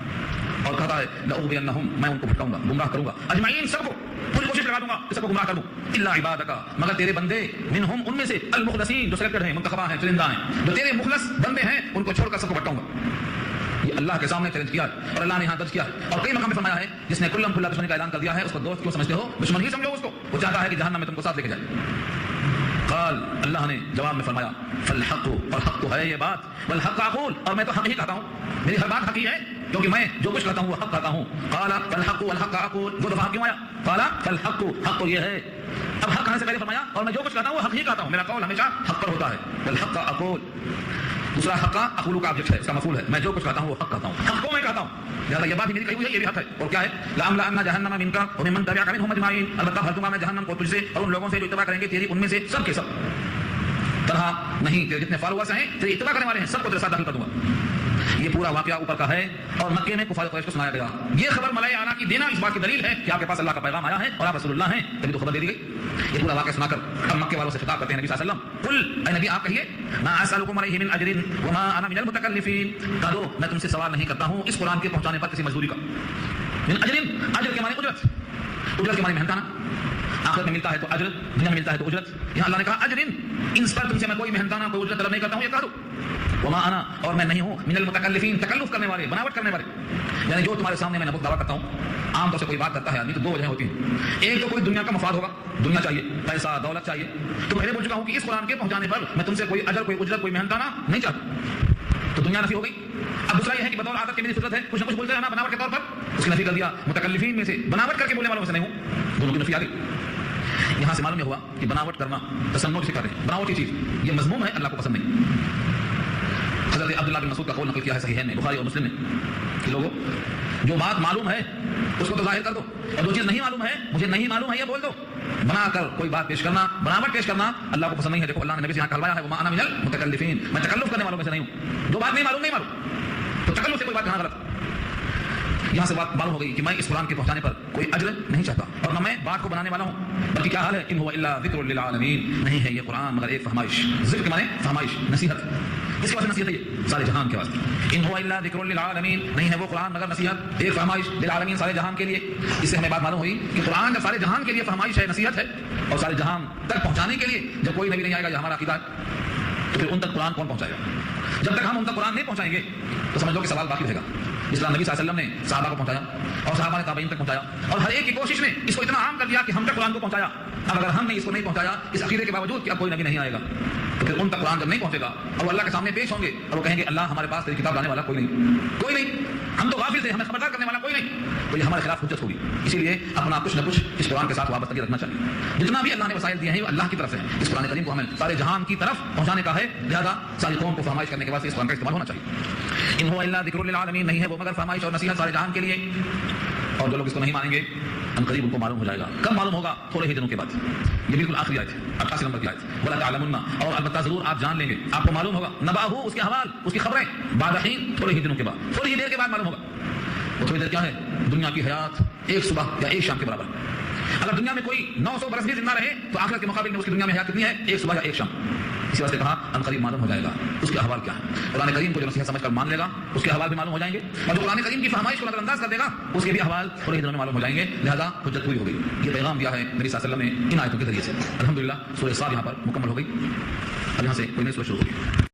اور کہتا ہے لأغوينهم, میں ان کو بھٹکاؤں گا, گمراہ کروں گا, اجمعین, سب کو, پوری کوشش لگا دوں گا سب کو گمراہ کر دوں. الا عبادك, مگر تیرے بندے, منهم, ان میں سے, المخلصین, جو سلیکٹڈ ہیں, منتخبہ ہیں, چنندہ ہیں, جو تیرے مخلص بندے ہیں, ان کو چھوڑ کر سب کو بھٹکاؤں گا. یہ اللہ کے سامنے چیلنج کیا ہے اور اللہ نے یہاں درج کیا ہے. اور کئی مقام میں فرمایا ہے جس نے کلم کھلا دشمنی کا اعلان کر دیا ہے اس کو دوست کیوں سمجھتے ہو؟ دشمن ہی سمجھو اس کو, وہ چاہتا ہے کہ جہنم میں تم کو ساتھ لے کے جائے. قال, اللہ نے جواب میں فرمایا فالحق, اور حق تو ہے یہ بات, والحق اقول, اور میں تو حق ہی کہتا ہوں, میری ہر بات حق ہی ہے کیونکہ میں جو کچھ کہتا ہوں وہ حق کہتا ہوں. قال فالحق والحق اقول, دو دفعہ کیوں آیا؟ قال فالحق, حق تو یہ ہے. اب حق کہنے سے پہلے فرمایا اور میں جو کچھ کہتا ہوں وہ حق ہی کہتا ہوں, میرا قول ہمیشہ حق پر ہوتا ہے. والحق اقول, دوسرا حق اقول کا آبجیکٹ ہے, اس کا مفعول ہے, میں جو کچھ کہتا ہوں وہ حق کہتا ہوں, حق کو میں کہتا ہوں. لہٰذا یہ بات بھی میری کہی ہوئی ہے, یہ بھی حق ہے. اور کیا ہے؟ لأملأن جہنم منک وممن تبعک منهم اجمعین, البتہ بھر دوں گا میں جہنم کو تجھ سے اور ان لوگوں سے جو اتباع کریں گے تیری, ان میں سے سب کے سب. طرح نہیں, تیرے جتنے فالوورز ہیں, تیرے اتباع کرنے والے ہیں, سب کو تیرے ساتھ داخل کر دوں گا. یہ پورا واقعہ اوپر کا ہے اور مکے میں کفار قریش کو سنایا گیا. یہ خبر ملائے اعلیٰ کی دینا اس بات کی دلیل ہے کہ آپ کے پاس اللہ کا پیغام آیا ہے اور آپ رسول اللہ ہیں, تبھی تو خبر دے دی گئی. یہ پورا واقعہ سنا کر ہم مکے والوں سے خطاب کرتے ہیں نبی صلی اللہ علیہ وسلم, قل, اے نبی آپ کہیے, ما اسألکم علیہ من اجر وما انا من المتکلفین, کہہ دو میں تم سے سوال نہیں کرتا ہوں اس قرآن کے پہنچانے پر کسی مزدوری کا. من اجر, اجر کے معنی اجرت, اجرت کے معنی محنتانہ, آخرت میں ملتا ہے تو اجر, دنیا میں ملتا ہے تو اجرت. یہاں اللہ نے کہا اجر, ان پر تم سے میں کوئی محنتانہ کوئی اجرت طلب نہیں کرتا ہوں, یہ کہہ دو. وما انا, اور میں نہیں ہوں, من المتکلفین, تکلف کرنے والے, بناوٹ کرنے والے. یعنی جو تمہارے سامنے میں نبوت دعویٰ کرتا ہوں, عام طور سے کوئی بات کرتا ہے آدمی تو دو وجہیں ہوتی ہیں. ایک تو کوئی دنیا کا مفاد ہوگا, دنیا چاہیے, پیسہ دولت چاہیے, تو پہلے بول چکا ہوں کہ اس قرآن کے پہنچانے پر میں تم سے کوئی اجر کوئی اجرت کوئی محنتانہ نہیں چاہتا, تو دنیا نفی ہو گئی. اب دوسرا یہ ہے کہ بطور عادت کی میری فطرت ہے کچھ نہ کچھ بولتے رہنا بناوٹ کے طور پر, اس کی نفی کر دیا. متکلفین میں سے, بناوٹ کر کے بولنے والوں میں سے نہیں ہوں, دونوں کی نفی آ گئی. یہاں سے معلوم یہ ہوا کہ بناوٹ کرنا تصنع سے کریں, بناوٹی چیز یہ مذموم ہے, اللہ کو پسند نہیں. حضرت عبداللہ بن مسعود کا قول نقل کیا ہے صحیحین میں, بخاری اور مسلم میں, کہ لوگوں جو بات معلوم ہے اس کو تو ظاہر کر دو, اور جو چیز نہیں معلوم ہے, مجھے نہیں معلوم ہے یہ بول دو. بنا کر کوئی بات پیش کرنا, بناوٹ پیش کرنا اللہ کو پسند نہیں ہے. دیکھو اللہ نے نبی سے یہاں کہلوایا ہے, وما انا من المتکلفین, میں تکلف کرنے والوں میں سے نہیں ہوں. جو بات نہیں معلوم نہیں معلوم, تو تکلف سے کوئی بات کہاں غلط. یہاں سے بات معلوم ہو گئی کہ میں اس قرآن کے پہنچانے پر کوئی اجر نہیں چاہتا اور نہ میں بات کو بنانے والا ہوں, بلکہ کیا حال ہے, ان هو الا ذکر للعالمین, نہیں ہے یہ قرآن مگر ایک فہمائش. ذکر کے معنی فہمائش, نصیحت. اس کے واسطے نصیحت ہے یہ سارے جہان کے واسطے. ان هو الا ذکر للعالمین, نہیں ہے وہ قرآن مگر نصیحت, ایک فہمائش, للعالمین, سارے جہان کے لیے. اس سے ہمیں بات معلوم ہوئی کہ قرآن جب سارے جہان کے لیے فہمائش ہے, نصیحت ہے, اور سارے جہان تک پہنچانے کے لیے جب کوئی نبی نہیں آئے گا, یہ ہمارا عقیدہ ہے, تو پھر ان تک قرآن کون پہنچائے گا؟ جب تک ہم ان تک قرآن نہیں پہنچائیں گے تو سمجھ لو کہ سوال باقی رہے گا. اسلام نبی صلی اللہ علیہ وسلم نے صحابہ کو پہنچایا اور صحابہ نے تابعین تک پہنچایا اور ہر ایک کی کوشش نے اس کو اتنا عام کر دیا کہ ہم تک قرآن کو پہنچایا. اب اگر ہم نے اس کو نہیں پہنچایا اس عقیدے کے باوجود کہ اب کوئی نبی نہیں آئے گا تو پھر ان تک قرآن جب نہیں پہنچے گا اور وہ اللہ کے سامنے پیش ہوں گے اور وہ کہیں گے اللہ ہمارے پاس تیری کتاب لانے والا کوئی نہیں, ہم تو غافل تھے, ہمیں خبردار کرنے والا کوئی نہیں, تو یہ ہمارے خلاف حجت ہوگی. اسی لیے اپنا کچھ نہ کچھ اس قرآن کے ساتھ وابستگی رکھنا چاہیے. جتنا بھی اللہ نے وسائل دیے ہیں وہ اللہ کی طرف سے ہیں. اس قرآن کریم کو ہمیں سارے جہان کی طرف پہنچانے کا ہے, لہذا ساری قوم کو فرمائش کرنے کے بعد اس قرآن کا استعمال ہونا چاہیے. ان هو الا ذکر للعالمین, نہیں ہے وہ مگر فرمائش اور نصیحت سارے جہان کے لیے. اور جو لوگ اس کو نہیں مانیں گے ان قریب ان کو معلوم ہو جائے گا. کب معلوم ہوگا؟ تھوڑے ہی دنوں کے بعد. یہ بالکل آخری آیت ہے, 88 نمبر کی آیت. ولا تعلمن, اور البتہ ضرور آپ جان لیں گے, آپ کو معلوم ہوگا. نبأہ, اس کے احوال, اس کی خبریں, بعد حین, تھوڑے ہی دنوں کے بعد, تھوڑی ہی دیر کے بعد معلوم ہوگا. وہ تھوڑی دیر کیا ہے؟ دنیا کی حیات ایک صبح یا ایک شام کے برابر. اگر دنیا میں کوئی 900 برس بھی زندہ رہے تو آخرت کے مقابل میں اس کی دنیا میں حیات کتنی ہے؟ ایک صبح یا ایک شام. اسی واسطے کہا ان قریب معلوم ہو جائے گا اس کے احوال کیا ہے. قرآن کریم کو جو نصیحت سمجھ کر مان لے گا اس کے احوال بھی معلوم ہو جائیں گے, اور جو قرآن کریم کی فرمائش کو نظر انداز کر دے گا اس کے بھی احوال تھوڑے ہی دنوں میں معلوم ہو جائیں گے. لہذا حجت پوری ہو گئی. یہ پیغام دیا ہے نبی صلی اللہ علیہ وسلم نے ان آیتوں کے ذریعے سے. الحمدللہ سورہ صاد یہاں پر مکمل ہو گئی. اب یہاں سے کوئی نئی سورہ شروع ہوگی.